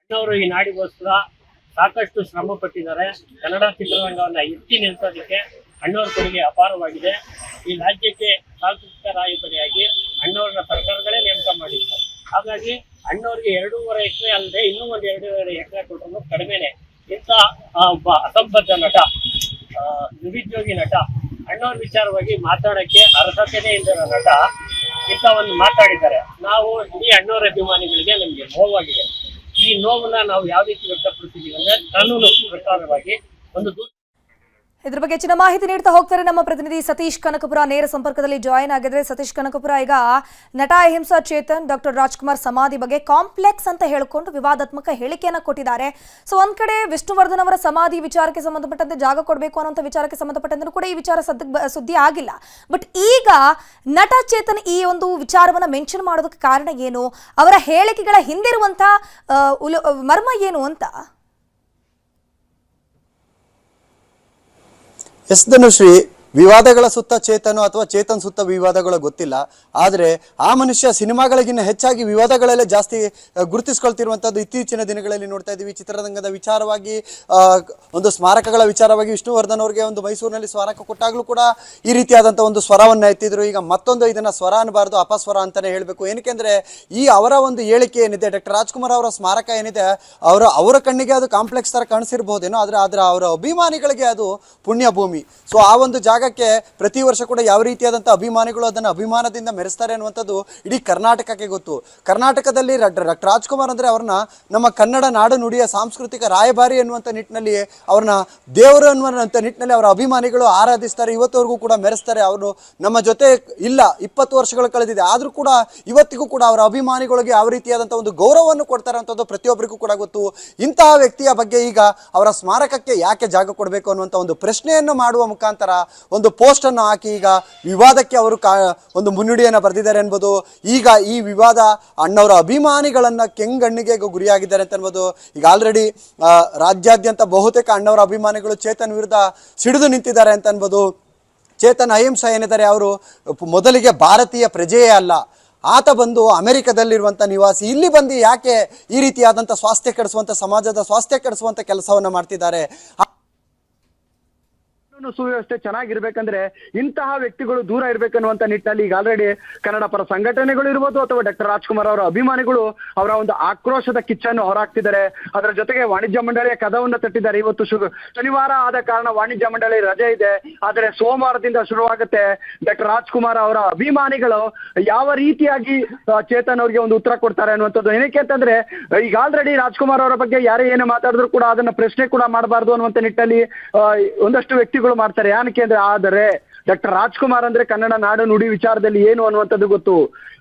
ಅಣ್ಣವರು ಈ ನಾಡಿಗೋಸ್ಕರ ಸಾಕಷ್ಟು ಶ್ರಮ ಪಟ್ಟಿದ್ದಾರೆ. ಕನ್ನಡ ಚಿತ್ರರಂಗವನ್ನ ಎತ್ತಿ ನಿಲ್ಸೋದಕ್ಕೆ ಅಣ್ಣವ್ರ ಕೊಡುಗೆ ಅಪಾರವಾಗಿದೆ. ಈ ರಾಜ್ಯಕ್ಕೆ ಸಾಂಸ್ಕೃತಿಕ ರಾಯಭಾರಿಯಾಗಿ ಅಣ್ಣವ್ರನ್ನ ಸರ್ಕಾರಗಳೇ ನೇಮಕ ಮಾಡಿದ್ದಾರೆ. ಹಾಗಾಗಿ ಅಣ್ಣವ್ರಿಗೆ 2.5 ಎಕರೆ ಅಲ್ಲದೆ ಇನ್ನೂ ಒಂದು 2.5 ಎಕರೆ ಕೊಟ್ಟರು ಕಡಿಮೆನೆ. ಇಂಥ ಒಬ್ಬ ಅಸಂಬದ್ಧ ನಟ, ನಿರುದ್ಯೋಗಿ ನಟ, ಅಣ್ಣವ್ರ ವಿಚಾರವಾಗಿ ಮಾತಾಡಕ್ಕೆ ಅರ್ಹತೆನೇ ಇಲ್ಲದ ನಟ ಇಂಥ ಒಂದು ಮಾತಾಡಿದ್ದಾರೆ. ನಾವು ಇಡೀ ಅಣ್ಣವ್ರ ಅಭಿಮಾನಿಗಳಿಗೆ ನಮ್ಗೆ ನೋವಾಗಿದೆ. ಈ ನೋವನ್ನ ನಾವು ಯಾವ ರೀತಿ ವ್ಯಕ್ತಪಡಿಸಿದೀವಿ ಅಂದ್ರೆ ಕಾನೂನು ಪ್ರಕಾರವಾಗಿ ಒಂದು ಇದ್ರ ಬಗ್ಗೆ ಹೆಚ್ಚಿನ ಮಾಹಿತಿ ನೀಡ್ತಾ ಹೋಗ್ತಾರೆ ನಮ್ಮ ಪ್ರತಿನಿಧಿ ಸತೀಶ್ ಕನಕಪುರ ನೇರ ಸಂಪರ್ಕದಲ್ಲಿ ಜಾಯಿನ್ ಆಗಿದ್ರೆ. ಸತೀಶ್ ಕನಕಪುರ, ಈಗ ನಟ ಅಹಿಂಸಾ ಚೇತನ್ ಡಾಕ್ಟರ್ ರಾಜ್ಕುಮಾರ್ ಸಮಾಧಿ ಬಗ್ಗೆ ಕಾಂಪ್ಲೆಕ್ಸ್ ಅಂತ ಹೇಳಿಕೊಂಡು ವಿವಾದಾತ್ಮಕ ಹೇಳಿಕೆಯನ್ನ ಕೊಟ್ಟಿದ್ದಾರೆ. ಸೊ ಒಂದ್ ಕಡೆ ವಿಷ್ಣುವರ್ಧನ್ ಅವರ ಸಮಾಧಿ ವಿಚಾರಕ್ಕೆ ಸಂಬಂಧಪಟ್ಟಂತೆ ಜಾಗ ಕೊಡಬೇಕು ಅನ್ನೋ ವಿಚಾರಕ್ಕೆ ಸಂಬಂಧಪಟ್ಟಂತೆ ಕೂಡ ಈ ವಿಚಾರ ಸುದ್ದಿ ಆಗಿಲ್ಲ. ಬಟ್ ಈಗ ನಟ ಚೇತನ್ ಈ ಒಂದು ವಿಚಾರವನ್ನ ಮೆನ್ಷನ್ ಮಾಡೋದಕ್ಕೆ ಕಾರಣ ಏನು, ಅವರ ಹೇಳಿಕೆಗಳ ಹಿಂದಿರುವಂತ ಮರ್ಮ ಏನು ಅಂತ? ಎಸ್ ಧನುಶ್ರೀ, ವಿವಾದಗಳ ಸುತ್ತ ಚೇತನ್ ಅಥವಾ ಚೇತನ್ ಸುತ್ತ ವಿವಾದಗಳು ಗೊತ್ತಿಲ್ಲ. ಆದರೆ ಆ ಮನುಷ್ಯ ಸಿನಿಮಾಗಳಿಗಿನ್ನ ಹೆಚ್ಚಾಗಿ ವಿವಾದಗಳಲ್ಲೇ ಜಾಸ್ತಿ ಗುರುತಿಸ್ಕೊಳ್ತಿರುವಂಥದ್ದು ಇತ್ತೀಚಿನ ದಿನಗಳಲ್ಲಿ ನೋಡ್ತಾ ಇದ್ದೀವಿ. ಚಿತ್ರರಂಗದ ವಿಚಾರವಾಗಿ, ಒಂದು ಸ್ಮಾರಕಗಳ ವಿಚಾರವಾಗಿ ವಿಷ್ಣುವರ್ಧನ್ ಅವರಿಗೆ ಒಂದು ಮೈಸೂರಿನಲ್ಲಿ ಸ್ಮಾರಕ ಕೊಟ್ಟಾಗಲೂ ಕೂಡ ಈ ರೀತಿಯಾದಂಥ ಒಂದು ಸ್ವರವನ್ನು ಎತ್ತಿದ್ರು. ಈಗ ಮತ್ತೊಂದು ಇದನ್ನು ಸ್ವರ ಅನ್ನಬಾರ್ದು, ಅಪಸ್ವರ ಅಂತಲೇ ಹೇಳಬೇಕು. ಏನಕ್ಕೆಂದರೆ ಈ ಅವರ ಒಂದು ಹೇಳಿಕೆ ಏನಿದೆ, ಡಾಕ್ಟರ್ ರಾಜ್ಕುಮಾರ್ ಅವರ ಸ್ಮಾರಕ ಏನಿದೆ, ಅವರ ಕಣ್ಣಿಗೆ ಅದು ಕಾಂಪ್ಲೆಕ್ಸ್ ಥರ ಕಾಣಿಸಿರ್ಬೋದೇನೋ, ಆದರೆ ಅವರ ಅಭಿಮಾನಿಗಳಿಗೆ ಅದು ಪುಣ್ಯ ಭೂಮಿ. ಸೊ ಆ ಒಂದು ಜಾಗಕ್ಕೆ ಪ್ರತಿ ವರ್ಷ ಕೂಡ ಯಾವ ರೀತಿಯಾದಂಥ ಅಭಿಮಾನಿಗಳು ಅದನ್ನು ಅಭಿಮಾನದಿಂದ ಮೆರೆಸ್ತಾರೆ ಅನ್ನುವಂಥದ್ದು ಇಡೀ ಕರ್ನಾಟಕಕ್ಕೆ ಗೊತ್ತು. ಕರ್ನಾಟಕದಲ್ಲಿ ಡಾಕ್ಟರ್ ರಾಜ್ಕುಮಾರ್ ಅಂದರೆ ಅವ್ರನ್ನ ನಮ್ಮ ಕನ್ನಡ ನಾಡು ನುಡಿಯ ಸಾಂಸ್ಕೃತಿಕ ರಾಯಭಾರಿ ಎನ್ನುವಂಥ ನಿಟ್ಟಿನಲ್ಲಿ, ಅವ್ರನ್ನ ದೇವರು ಅನ್ನುವಂಥ ನಿಟ್ಟಿನಲ್ಲಿ ಅವರ ಅಭಿಮಾನಿಗಳು ಆರಾಧಿಸ್ತಾರೆ. ಇವತ್ತವರೆಗೂ ಕೂಡ ಮೆರೆಸ್ತಾರೆ. ಅವರು ನಮ್ಮ ಜೊತೆ ಇಲ್ಲ, 20 ವರ್ಷಗಳು ಕಳೆದಿದೆ, ಆದರೂ ಕೂಡ ಇವತ್ತಿಗೂ ಕೂಡ ಅವರ ಅಭಿಮಾನಿಗಳಿಗೆ ಯಾವ ರೀತಿಯಾದಂಥ ಒಂದು ಗೌರವವನ್ನು ಕೊಡ್ತಾರೆ ಅಂಥದ್ದು ಪ್ರತಿಯೊಬ್ಬರಿಗೂ ಕೂಡ ಗೊತ್ತು. ಇಂತಹ ವ್ಯಕ್ತಿಯ ಬಗ್ಗೆ ಈಗ ಅವರ ಸ್ಮಾರಕಕ್ಕೆ ಯಾಕೆ ಜಾಗ ಕೊಡಬೇಕು ಅನ್ನುವಂಥ ಒಂದು ಪ್ರಶ್ನೆಯನ್ನು ಮಾಡುವ ಮುಖಾಂತರ ಒಂದು ಪೋಸ್ಟ್ ಅನ್ನು ಹಾಕಿ ಈಗ ವಿವಾದಕ್ಕೆ ಅವರು ಒಂದು ಮುನ್ನುಡಿಯನ್ನು ಬರೆದಿದ್ದಾರೆ ಅನ್ಬೋದು. ಈಗ ಈ ವಿವಾದ ಅಣ್ಣವರ ಅಭಿಮಾನಿಗಳನ್ನ ಕೆಂಗಣ್ಣಿಗೆ ಗುರಿಯಾಗಿದ್ದಾರೆ ಅಂತ ಅನ್ಬೋದು. ಈಗ ಆಲ್ರೆಡಿ ರಾಜ್ಯಾದ್ಯಂತ ಬಹುತೇಕ ಅಣ್ಣವರ ಅಭಿಮಾನಿಗಳು ಚೇತನ್ ವಿರುದ್ಧ ಸಿಡಿದು ನಿಂತಿದ್ದಾರೆ ಅಂತ ಅನ್ಬೋದು. ಚೇತನ್ ಅಹಿಂಸಾ ಏನಿದ್ದಾರೆ, ಅವರು ಮೊದಲಿಗೆ ಭಾರತೀಯ ಪ್ರಜೆಯೇ ಅಲ್ಲ, ಆತ ಬಂದು ಅಮೆರಿಕದಲ್ಲಿರುವಂಥ ನಿವಾಸಿ. ಇಲ್ಲಿ ಬಂದು ಯಾಕೆ ಈ ರೀತಿಯಾದಂಥ ಸ್ವಾಸ್ಥ್ಯ ಕೆಡಿಸುವಂಥ, ಸಮಾಜದ ಸ್ವಾಸ್ಥ್ಯ ಕೆಡಿಸುವಂಥ ಕೆಲಸವನ್ನು ಮಾಡ್ತಿದ್ದಾರೆ? ಸುವ್ಯವಸ್ಥೆ ಚೆನ್ನಾಗಿರ್ಬೇಕಂದ್ರೆ ಇಂತಹ ವ್ಯಕ್ತಿಗಳು ದೂರ ಇರ್ಬೇಕನ್ನುವಂತ ನಿಟ್ಟಿನಲ್ಲಿ ಈಗ ಆಲ್ರೆಡಿ ಕನ್ನಡ ಪರ ಸಂಘಟನೆಗಳು ಇರ್ಬೋದು ಅಥವಾ ಡಾಕ್ಟರ್ ರಾಜ್ಕುಮಾರ್ ಅವರ ಅಭಿಮಾನಿಗಳು ಅವರ ಒಂದು ಆಕ್ರೋಶದ ಕಿಚ್ಚನ್ನು ಹೊರಹಾಕ್ತಿದ್ದಾರೆ. ಅದರ ಜೊತೆಗೆ ವಾಣಿಜ್ಯ ಮಂಡಳಿಯ ಕದವನ್ನು ತಟ್ಟಿದ್ದಾರೆ. ಇವತ್ತು ಶನಿವಾರ ಆದ ಕಾರಣ ವಾಣಿಜ್ಯ ಮಂಡಳಿ ರಜೆ ಇದೆ, ಆದರೆ ಸೋಮವಾರದಿಂದ ಶುರುವಾಗುತ್ತೆ. ಡಾಕ್ಟರ್ ರಾಜ್ಕುಮಾರ್ ಅವರ ಅಭಿಮಾನಿಗಳು ಯಾವ ರೀತಿಯಾಗಿ ಚೇತನ್ ಅವರಿಗೆ ಒಂದು ಉತ್ತರ ಕೊಡ್ತಾರೆ ಅನ್ನುವಂಥದ್ದು. ಏನಕ್ಕೆ ಅಂತಂದ್ರೆ ಈಗ ಆಲ್ರೆಡಿ ರಾಜ್ಕುಮಾರ್ ಅವರ ಬಗ್ಗೆ ಯಾರೇ ಏನು ಮಾತಾಡಿದ್ರು ಕೂಡ ಅದನ್ನ ಪ್ರಶ್ನೆ ಕೂಡ ಮಾಡಬಾರ್ದು ಅನ್ನುವಂಥ ನಿಟ್ಟಿನಲ್ಲಿ ಒಂದಷ್ಟು ವ್ಯಕ್ತಿಗಳು ಮಾಡ್ತಾರೆ. ಏನಕ್ಕೆ ಅಂದ್ರೆ, ಆದರೆ ಡಾಕ್ಟರ್ ರಾಜ್ಕುಮಾರ್ ಅಂದ್ರೆ ಕನ್ನಡ ನಾಡು ನುಡಿ ವಿಚಾರದಲ್ಲಿ ಏನು ಅನ್ನುವಂಥದ್ದು ಗೊತ್ತು.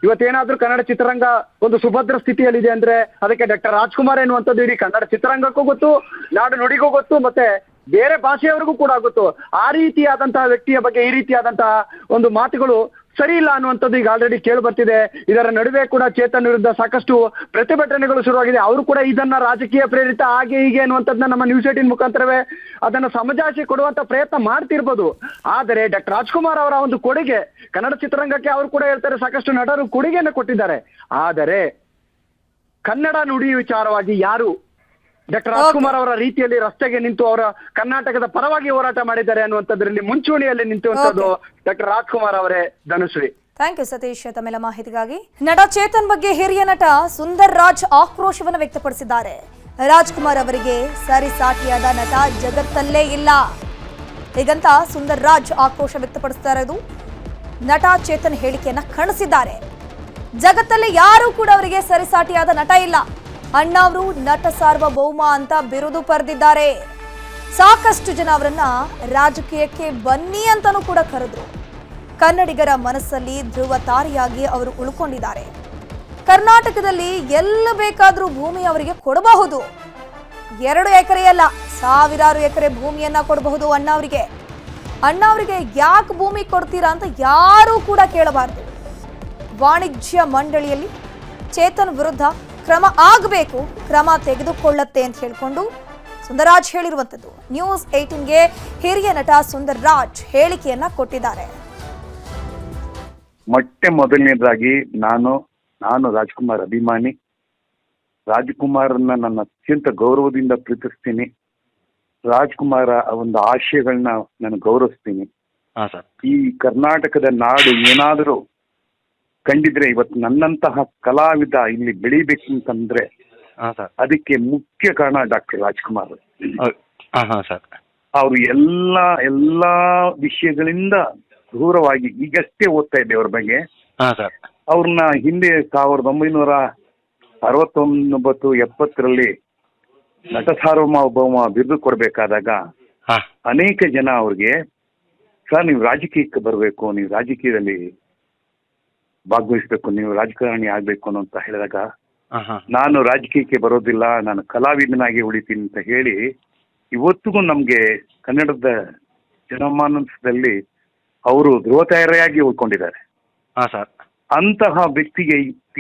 ಇವತ್ತೇನಾದ್ರೂ ಕನ್ನಡ ಚಿತ್ರರಂಗ ಒಂದು ಸುಭದ್ರ ಸ್ಥಿತಿಯಲ್ಲಿದೆ ಅಂದ್ರೆ ಅದಕ್ಕೆ ಡಾಕ್ಟರ್ ರಾಜ್ಕುಮಾರ್ ಎನ್ನುವಂಥದ್ದು ಇಡೀ ಕನ್ನಡ ಚಿತ್ರರಂಗಕ್ಕೂ ಗೊತ್ತು, ನಾಡು ನುಡಿಗೂ ಗೊತ್ತು, ಮತ್ತೆ ಬೇರೆ ಭಾಷೆಯವರಿಗೂ ಕೂಡ ಗೊತ್ತು. ಆ ರೀತಿಯಾದಂತಹ ವ್ಯಕ್ತಿಯ ಬಗ್ಗೆ ಈ ರೀತಿಯಾದಂತಹ ಒಂದು ಮಾತುಗಳು ಸರಿ ಇಲ್ಲ ಅನ್ನುವಂಥದ್ದು ಈಗ ಆಲ್ರೆಡಿ ಕೇಳಿ ಬರ್ತಿದೆ. ಇದರ ನಡುವೆ ಕೂಡ ಚೇತನ್ ವಿರುದ್ಧ ಸಾಕಷ್ಟು ಪ್ರತಿಭಟನೆಗಳು ಶುರುವಾಗಿದೆ. ಅವರು ಕೂಡ ಇದನ್ನ ರಾಜಕೀಯ ಪ್ರೇರಿತ ಹಾಗೆ ಹೀಗೆ ಅನ್ನುವಂಥದ್ದನ್ನ ನಮ್ಮ ನ್ಯೂಸ್ 18 ಮುಖಾಂತರವೇ ಅದನ್ನ ಸಮಜಾಯಿಷಿ ಕೊಡುವಂತ ಪ್ರಯತ್ನ ಮಾಡ್ತಿರ್ಬೋದು. ಆದರೆ ಡಾಕ್ಟರ್ ರಾಜ್ಕುಮಾರ್ ಅವರ ಒಂದು ಕೊಡುಗೆ ಕನ್ನಡ ಚಿತ್ರರಂಗಕ್ಕೆ ಅವರು ಕೂಡ ಹೇಳ್ತಾರೆ, ಸಾಕಷ್ಟು ನಟರು ಕೊಡುಗೆಯನ್ನು ಕೊಟ್ಟಿದ್ದಾರೆ. ಆದರೆ ಕನ್ನಡ ನುಡಿ ವಿಚಾರವಾಗಿ ಯಾರು ಡಾಕ್ಟರ್ ರಾಜ್ಕುಮಾರ್ ಅವರ ರೀತಿಯಲ್ಲಿ ರಸ್ತೆಗೆ ನಿಂತು ಅವರ ಕರ್ನಾಟಕದ ಪರವಾಗಿ ಹೋರಾಟ ಮಾಡಿದ್ದಾರೆ ಅನ್ನುವಂಥದ್ರಲ್ಲಿ ಮುಂಚೂಣಿಯಲ್ಲಿ ನಿಂತುವಂಥದ್ದು ಡಾಕ್ಟರ್ ರಾಜ್ಕುಮಾರ್ ಅವರೇ. ಧನುಶ್ರೀ, ಥ್ಯಾಂಕ್ ಯು ಸತೀಶ್ ತಮ್ಮೆಲ್ಲ ಮಾಹಿತಿಗಾಗಿ. ನಟ ಚೇತನ್ ಬಗ್ಗೆ ಹಿರಿಯ ನಟ ಸುಂದರ್ ರಾಜ್ ಆಕ್ರೋಶವನ್ನು ವ್ಯಕ್ತಪಡಿಸಿದ್ದಾರೆ. ರಾಜ್ಕುಮಾರ್ ಅವರಿಗೆ ಸರಿಸಾಟಿಯಾದ ನಟ ಜಗತ್ತಲ್ಲೇ ಇಲ್ಲ ಹೀಗಂತ ಸುಂದರ್ ರಾಜ್ ಆಕ್ರೋಶ ವ್ಯಕ್ತಪಡಿಸ್ತಾ ಇರೋದು. ನಟ ಚೇತನ್ ಹೇಳಿಕೆಯನ್ನ ಖಂಡಿಸಿದ್ದಾರೆ. ಜಗತ್ತಲ್ಲಿ ಯಾರೂ ಕೂಡ ಅವರಿಗೆ ಸರಿಸಾಟಿಯಾದ ನಟ ಇಲ್ಲ. ಅಣ್ಣಾವರು ನಟ ಸಾರ್ವಭೌಮ ಅಂತ ಬಿರುದು ಪಡೆದಿದ್ದಾರೆ. ಸಾಕಷ್ಟು ಜನ ಅವರನ್ನ ರಾಜಕೀಯಕ್ಕೆ ಬನ್ನಿ ಅಂತಾನೂ ಕೂಡ ಕರೆದ್ರು. ಕನ್ನಡಿಗರ ಮನಸ್ಸಲ್ಲಿ ಧ್ರುವ ತಾರೆಯಾಗಿ ಅವರು ಉಳ್ಕೊಂಡಿದ್ದಾರೆ. ಕರ್ನಾಟಕದಲ್ಲಿ ಎಲ್ಲ ಬೇಕಾದ್ರೂ ಭೂಮಿ ಅವರಿಗೆ ಕೊಡಬಹುದು. 2 ಎಕರೆಯಲ್ಲ, ಸಾವಿರಾರು ಎಕರೆ ಭೂಮಿಯನ್ನ ಕೊಡಬಹುದು ಅಣ್ಣಾವರಿಗೆ. ಅಣ್ಣಾವರಿಗೆ ಯಾಕೆ ಭೂಮಿ ಕೊಡ್ತೀರಾ ಅಂತ ಯಾರೂ ಕೂಡ ಕೇಳಬಾರದು. ವಾಣಿಜ್ಯ ಮಂಡಳಿಯಲ್ಲಿ ಚೇತನ್ ವಿರುದ್ಧ ಕ್ರಮ ಆಗಬೇಕು, ಕ್ರಮ ತೆಗೆದುಕೊಳ್ಳುತ್ತೆ ಅಂತ ಹೇಳ್ಕೊಂಡು ಸುಂದರ್ರಾಜ್ ಹೇಳಿರುವಂತದ್ದು. ನ್ಯೂಸ್ 18ಗೆ ಹಿರಿಯ ನಟ ಸುಂದರ್ರಾಜ್ ಹೇಳಿಕೆಯನ್ನ ಕೊಟ್ಟಿದ್ದಾರೆ. ಮೊದಲನೇದಾಗಿ ನಾನು ರಾಜ್ಕುಮಾರ್ ಅಭಿಮಾನಿ. ರಾಜ್ಕುಮಾರ್ನ ನನ್ನ ಅತ್ಯಂತ ಗೌರವದಿಂದ ಪ್ರೀತಿಸ್ತೀನಿ. ರಾಜ್ಕುಮಾರ ಒಂದು ಆಶಯಗಳನ್ನ ನಾನು ಗೌರವಿಸ್ತೀನಿ. ಈ ಕರ್ನಾಟಕದ ನಾಡು ಏನಾದರೂ ಕಂಡಿದ್ರೆ ಇವತ್ತು ನನ್ನಂತಹ ಕಲಾವಿದ ಇಲ್ಲಿ ಬೆಳಿಬೇಕು ಅಂತಂದ್ರೆ ಅದಕ್ಕೆ ಮುಖ್ಯ ಕಾರಣ ಡಾಕ್ಟರ್ ರಾಜ್ಕುಮಾರ್. ಅವರು ಎಲ್ಲಾ ವಿಷಯಗಳಿಂದ ದೂರವಾಗಿ ಈಗಷ್ಟೇ ಓದ್ತಾ ಇದ್ದೆ ಅವ್ರ ಬಗ್ಗೆ. ಅವ್ರನ್ನ ಹಿಂದೆ 1969-70ರಲ್ಲಿ ನಟ ಸಾರ್ವಭೌಮ ಬಿರುದು ಕೊಡ್ಬೇಕಾದಾಗ ಅನೇಕ ಜನ ಅವ್ರಿಗೆ ಸರ್ ನೀವು ರಾಜಕೀಯಕ್ಕೆ ಬರಬೇಕು, ನೀವು ರಾಜಕೀಯದಲ್ಲಿ ಭಾಗವಹಿಸ್ಬೇಕು, ನೀವು ರಾಜಕಾರಣಿ ಆಗ್ಬೇಕು ಅಂತ ಹೇಳಿದಾಗ ನಾನು ರಾಜಕೀಯಕ್ಕೆ ಬರೋದಿಲ್ಲ, ನಾನು ಕಲಾವಿದನಾಗಿ ಉಳಿತೀನಿ ಅಂತ ಹೇಳಿ ಇವತ್ತಿಗೂ ನಮ್ಗೆ ಕನ್ನಡದ ಜನಮಾನಸದಲ್ಲಿ ಅವರು ಧ್ರುವತಾರೆಯಾಗಿ ಉಳ್ಕೊಂಡಿದ್ದಾರೆ. ಅಂತಹ ವ್ಯಕ್ತಿಗೆ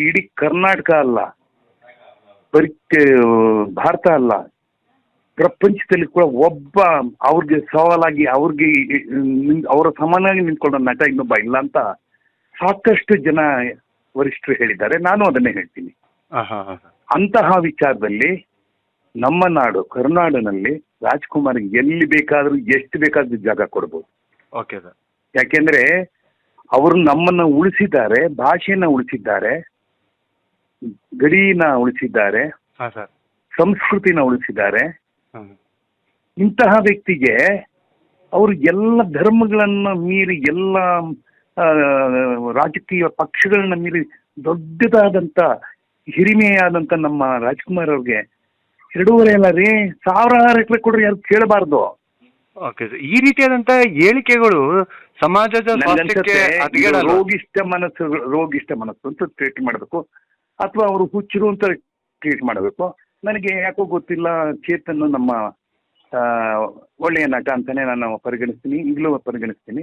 ಇಡೀ ಕರ್ನಾಟಕ ಅಲ್ಲ, ಬರೀ ಭಾರತ ಅಲ್ಲ, ಪ್ರಪಂಚದಲ್ಲಿ ಕೂಡ ಒಬ್ಬ ಅವ್ರಿಗೆ ಸವಾಲಾಗಿ ಅವರ ಸಮಾನಾಗಿ ನಿಂತ್ಕೊಂಡ ನಟ ಇನ್ನೊಬ್ಬ ಇಲ್ಲ ಅಂತ ಸಾಕಷ್ಟು ಜನ ವರಿಷ್ಠರು ಹೇಳಿದ್ದಾರೆ. ನಾನು ಅದನ್ನೇ ಹೇಳ್ತೀನಿ. ಅಂತಹ ವಿಚಾರದಲ್ಲಿ ನಮ್ಮ ನಾಡು ಕರ್ನಾಟಕದಲ್ಲಿ ರಾಜ್ಕುಮಾರ್ ಎಲ್ಲಿ ಬೇಕಾದ್ರೂ ಎಷ್ಟು ಬೇಕಾದ್ರೂ ಜಾಗ ಕೊಡ್ಬೋದು. ಯಾಕೆಂದ್ರೆ ಅವರು ನಮ್ಮನ್ನ ಉಳಿಸಿದ್ದಾರೆ, ಭಾಷೆನ ಉಳಿಸಿದ್ದಾರೆ, ಗಡಿನ ಉಳಿಸಿದ್ದಾರೆ, ಸಂಸ್ಕೃತಿನ ಉಳಿಸಿದ್ದಾರೆ. ಇಂತಹ ವ್ಯಕ್ತಿಗೆ ಅವರು ಎಲ್ಲ ಧರ್ಮಗಳನ್ನ ಮೀರಿ, ಎಲ್ಲ ರಾಜಕೀಯ ಪಕ್ಷಗಳನ್ನ ಮೀರಿ ದೊಡ್ಡದಾದಂತ ಹಿರಿಮೆಯಾದಂತ ನಮ್ಮ ರಾಜ್ಕುಮಾರ್ ಅವ್ರಿಗೆ 2.5 ಅಲ್ಲ ರೀ, 1000 ಎಕರೆ ಕೊಡ್ರಿ, ಯಾರು ಕೇಳಬಾರ್ದು. ಈ ರೀತಿಯಾದಂತ ಹೇಳಿಕೆಗಳು ಸಮಾಜದ ರೋಗಿಷ್ಠ ಮನಸ್ಸು ಅಂತ ಟ್ರೀಟ್ ಮಾಡಬೇಕು, ಅಥವಾ ಅವರು ಹುಚ್ಚರು ಅಂತ ಟ್ರೀಟ್ ಮಾಡಬೇಕು. ನನಗೆ ಯಾಕೋ ಗೊತ್ತಿಲ್ಲ, ಚೇತನ್ ನಮ್ಮ ಒಳ್ಳೆಯ ನಟ ಅಂತಾನೆ ನಾನು ಪರಿಗಣಿಸ್ತೀನಿ, ಈಗಲೂ ಪರಿಗಣಿಸ್ತೀನಿ.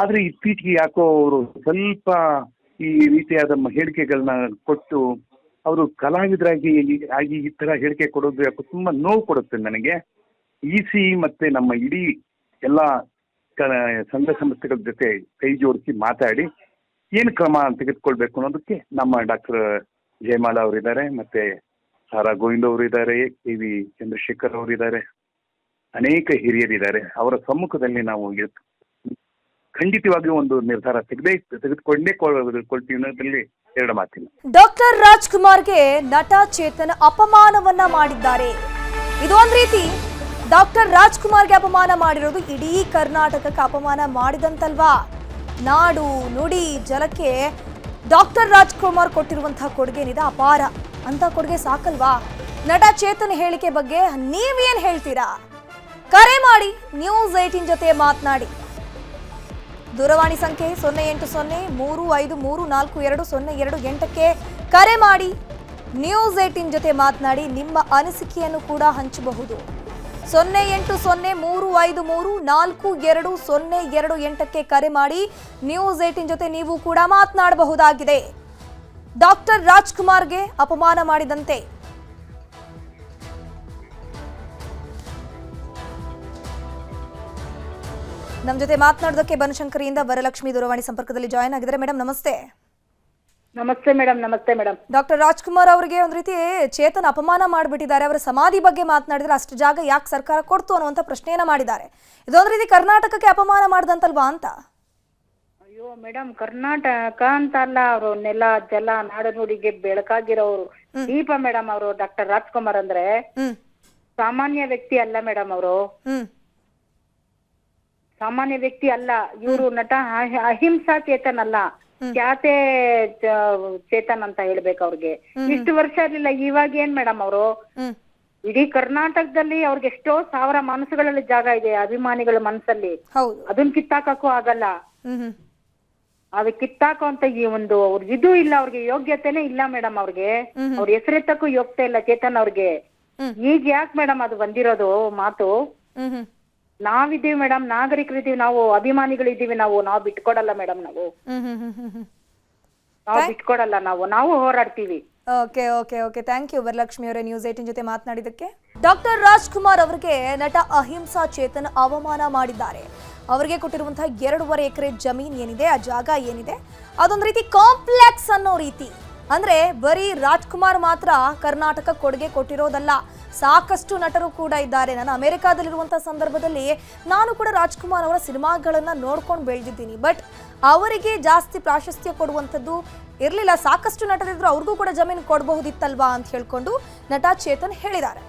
ಆದ್ರೆ ಇತ್ತೀಚೆಗೆ ಯಾಕೋ ಅವರು ಸ್ವಲ್ಪ ಈ ರೀತಿಯಾದ ಹೇಳಿಕೆಗಳನ್ನ ಕೊಟ್ಟು ಅವರು ಕಲಾವಿದರಾಗಿ ಈ ತರ ಹೇಳಿಕೆ ಕೊಡೋದು ಯಾಕೋ ತುಂಬಾ ನೋವು ಕೊಡುತ್ತೆ ನನಗೆ. ಇಸಿ ಮತ್ತೆ ನಮ್ಮ ಇಡೀ ಎಲ್ಲ ಸಂಘ ಸಂಸ್ಥೆಗಳ ಜೊತೆ ಕೈ ಜೋಡಿಸಿ ಮಾತಾಡಿ ಏನು ಕ್ರಮ ತೆಗೆದುಕೊಳ್ಬೇಕು ಅನ್ನೋದಕ್ಕೆ ನಮ್ಮ ಡಾಕ್ಟರ್ ಜಯಮಾಲಾ ಅವರಿದ್ದಾರೆ, ಮತ್ತೆ ಸಾರಾ ಗೋವಿಂದ್ ಅವರು ಇದ್ದಾರೆ, KV ಚಂದ್ರಶೇಖರ್ ಅವರಿದ್ದಾರೆ, ಅನೇಕ ಹಿರಿಯರಿದ್ದಾರೆ. ಅವರ ಸಮ್ಮುಖದಲ್ಲಿ ನಾವು ಖಂಡಿತವಾಗಿಯೂ ಒಂದು ನಿರ್ಧಾರ ತೆಗೆದುಕೊಳ್ತೀವಿ ಅನ್ನೋದ್ರಲ್ಲಿ ಎರಡು ಮಾತಿಲ್ಲ. ಡಾಕ್ಟರ್ ರಾಜ್ಕುಮಾರ್ಗೆ ನಟ ಚೇತನ್ ಅಪಮಾನವನ್ನ ಮಾಡಿದ್ದಾರೆ. ಇದು ಒಂದ್ ರೀತಿ ಡಾಕ್ಟರ್ ರಾಜ್ಕುಮಾರ್ಗೆ ಅಪಮಾನ ಮಾಡಿರೋದು ಇಡೀ ಕರ್ನಾಟಕಕ್ಕೆ ಅಪಮಾನ ಮಾಡಿದಂತಲ್ವಾ? ನಾಡು ನುಡಿ ಜಲಕ್ಕೆ ಡಾಕ್ಟರ್ ರಾಜ್ಕುಮಾರ್ ಕೊಟ್ಟಿರುವಂತಹ ಕೊಡುಗೆ ಏನಿದೆ ಅಪಾರ. ಅಂತ ಕೊಡುಗೆ ಸಾಕಲ್ವಾ? ನಟ ಚೇತನ್ ಹೇಳಿಕೆ ಬಗ್ಗೆ ನೀವೇನ್ ಹೇಳ್ತೀರಾ? ಕರೆ ಮಾಡಿ, ನ್ಯೂಸ್ 18 ಜೊತೆ ಮಾತನಾಡಿ. ದೂರವಾಣಿ ಸಂಖ್ಯೆ 0803534202 ಕರೆ ಮಾಡಿ ನ್ಯೂಸ್ 18 ಜೊತೆ ಮಾತನಾಡಿ. ನಿಮ್ಮ ಅನಿಸಿಕೆಯನ್ನು ಕೂಡ ಹಂಚಬಹುದು. 0803534202 ಕರೆ ಮಾಡಿ ನ್ಯೂಸ್ 18 ಜೊತೆ ನೀವು ಕೂಡ ಮಾತನಾಡಬಹುದಾಗಿದೆ. ಡಾಕ್ಟರ್ ರಾಜ್ಕುಮಾರ್ಗೆ ಅಪಮಾನ ಮಾಡಿದಂತೆ ನಮ್ಮ ಜೊತೆ ಮಾತನಾಡೋದಕ್ಕೆ ಬನಶಂಕರಿಯಿಂದ ವರಲಕ್ಷ್ಮಿ ದೂರವಾಣಿ ಸಂಪರ್ಕದಲ್ಲಿ ಜಾಯಿನ್ ಆಗಿದ್ದಾರೆ. ಮೇಡಮ್ ನಮಸ್ತೆ. ನಮಸ್ತೆ ಮೇಡಮ್. ನಮಸ್ತೆ ಮೇಡಮ್. ಡಾಕ್ಟರ್ ರಾಜ್ಕುಮಾರ್ ಅವರಿಗೆ ಒಂದ್ ರೀತಿ ಚೇತನ್ ಅಪಮಾನ ಮಾಡಿಬಿಟ್ಟಿದ್ದಾರೆ. ಅವರ ಸಮಾಧಿ ಬಗ್ಗೆ ಮಾತನಾಡಿದ್ರೆ ಅಷ್ಟು ಜಾಗ ಯಾಕೆ ಸರ್ಕಾರ ಕೊಡ್ತು ಅನ್ನುವಂತ ಪ್ರಶ್ನೆಯನ್ನ ಮಾಡಿದ್ದಾರೆ. ಇದೊಂದ್ ರೀತಿ ಕರ್ನಾಟಕಕ್ಕೆ ಅಪಮಾನ ಮಾಡಿದಂತಲ್ವಾ ಅಂತ? ಅಯ್ಯೋ ಮೇಡಮ್, ಕರ್ನಾಟಕ ಅಂತ ಅಲ್ಲ, ಅವರು ನೆಲ ಜಲ ನಾಡು ನುಡಿಗೆ ಬೆಳಕಾಗಿರೋರು ದೀಪ ಮೇಡಮ್. ಅವರು ಡಾಕ್ಟರ್ ರಾಜ್ಕುಮಾರ್ ಅಂದ್ರೆ ಸಾಮಾನ್ಯ ವ್ಯಕ್ತಿ ಅಲ್ಲ ಮೇಡಮ್. ಅವರು ಸಾಮಾನ್ಯ ವ್ಯಕ್ತಿ ಅಲ್ಲ. ಇವರು ನಟ ಅಹಿಂಸಾ ಚೇತನ್ ಅಲ್ಲ, ಖ್ಯಾತೆ ಚೇತನ್ ಅಂತ ಹೇಳ್ಬೇಕು. ಅವ್ರಿಗೆ ಇಷ್ಟು ವರ್ಷ ಇರ್ಲಿಲ್ಲ, ಇವಾಗ ಏನ್ ಮೇಡಮ್ ಅವರು ಇಡೀ ಕರ್ನಾಟಕದಲ್ಲಿ ಅವ್ರಿಗೆ ಎಷ್ಟೋ ಸಾವಿರ ಮನಸ್ಸುಗಳಲ್ಲಿ ಜಾಗ ಇದೆ, ಅಭಿಮಾನಿಗಳ ಮನಸ್ಸಲ್ಲಿ. ಅದನ್ನ ಕಿತ್ತಾಕಕ್ಕೂ ಆಗಲ್ಲ. ಅದು ಕಿತ್ತಾಕುವಂತ ಈ ಒಂದು ಅವ್ರಿಗೆ ಇದು ಇಲ್ಲ, ಅವ್ರಿಗೆ ಯೋಗ್ಯತೆನೆ ಇಲ್ಲ ಮೇಡಮ್. ಅವ್ರಿಗೆ ಅವ್ರ ಹೆಸರೆತ್ತಕ್ಕೂ ಯೋಗ್ಯತೆ ಇಲ್ಲ ಚೇತನ್ ಅವ್ರಿಗೆ. ಈಗ ಯಾಕೆ ಮೇಡಮ್ ಅದು ಬಂದಿರೋದು ಮಾತು? ನಾವಿದ್ದೀವಿ ಮೇಡಮ್, ನಾಗರಿಕರಿದ್ದೀವಿ, ನಾವು ಅಭಿಮಾನಿಗಳಿದ್ದೀವಿ, ನಾವು ಬಿಟ್ಕೊಡಲ್ಲ ಮೇಡಮ್. ನಾವು ಬಿಟ್ಕೊಡಲ್ಲ, ನಾವು ಹೋರಾಡ್ತೀವಿ. Okay okay okay thank you Varalakshmi ಅವರೇ ನ್ಯೂಸ್ 18 ಜೊತೆ ಮಾತನಾಡಿದ್ದಕ್ಕೆ. ಡಾಕ್ಟರ್ ರಾಜ್ಕುಮಾರ್ ಅವರಿಗೆ ನಟ ಅಹಿಂಸಾ ಚೇತನ್ ಅವಮಾನ ಮಾಡಿದ್ದಾರೆ. ಅವರಿಗೆ ಕೊಟ್ಟಿರುವಂತಹ 2.5 ಎಕರೆ ಜಮೀನ್ ಏನಿದೆ, ಆ ಜಾಗ ಏನಿದೆ, ಅದೊಂದು ರೀತಿ ಕಾಂಪ್ಲೆಕ್ಸ್ ಅನ್ನೋ ರೀತಿ. ಅಂದ್ರೆ ಬರೀ ರಾಜ್ಕುಮಾರ್ ಮಾತ್ರ ಕರ್ನಾಟಕ ಕೊಡುಗೆ ಕೊಟ್ಟಿರೋದಲ್ಲ, ಸಾಕಷ್ಟು ನಟರು ಕೂಡ ಇದ್ದಾರೆ. ನಾನು ಅಮೆರಿಕಾದಲ್ಲಿರುವಂತಹ ಸಂದರ್ಭದಲ್ಲಿ ನಾನು ಕೂಡ ರಾಜ್ಕುಮಾರ್ ಅವರ ಸಿನಿಮಾಗಳನ್ನ ನೋಡ್ಕೊಂಡು ಬೆಳೆದಿದ್ದೀನಿ. ಬಟ್ ಅವರಿಗೆ ಜಾಸ್ತಿ ಪ್ರಾಶಸ್ತ್ಯ ಕೊಡುವಂಥದ್ದು ಇರಲಿಲ್ಲ. ಸಾಕಷ್ಟು ನಟರಿದ್ರು, ಅವ್ರಿಗೂ ಕೂಡ ಜಮೀನು ಕೊಡಬಹುದಿತ್ತಲ್ವಾ ಅಂತ ಹೇಳ್ಕೊಂಡು ನಟ ಚೇತನ್ ಹೇಳಿದ್ದಾರೆ.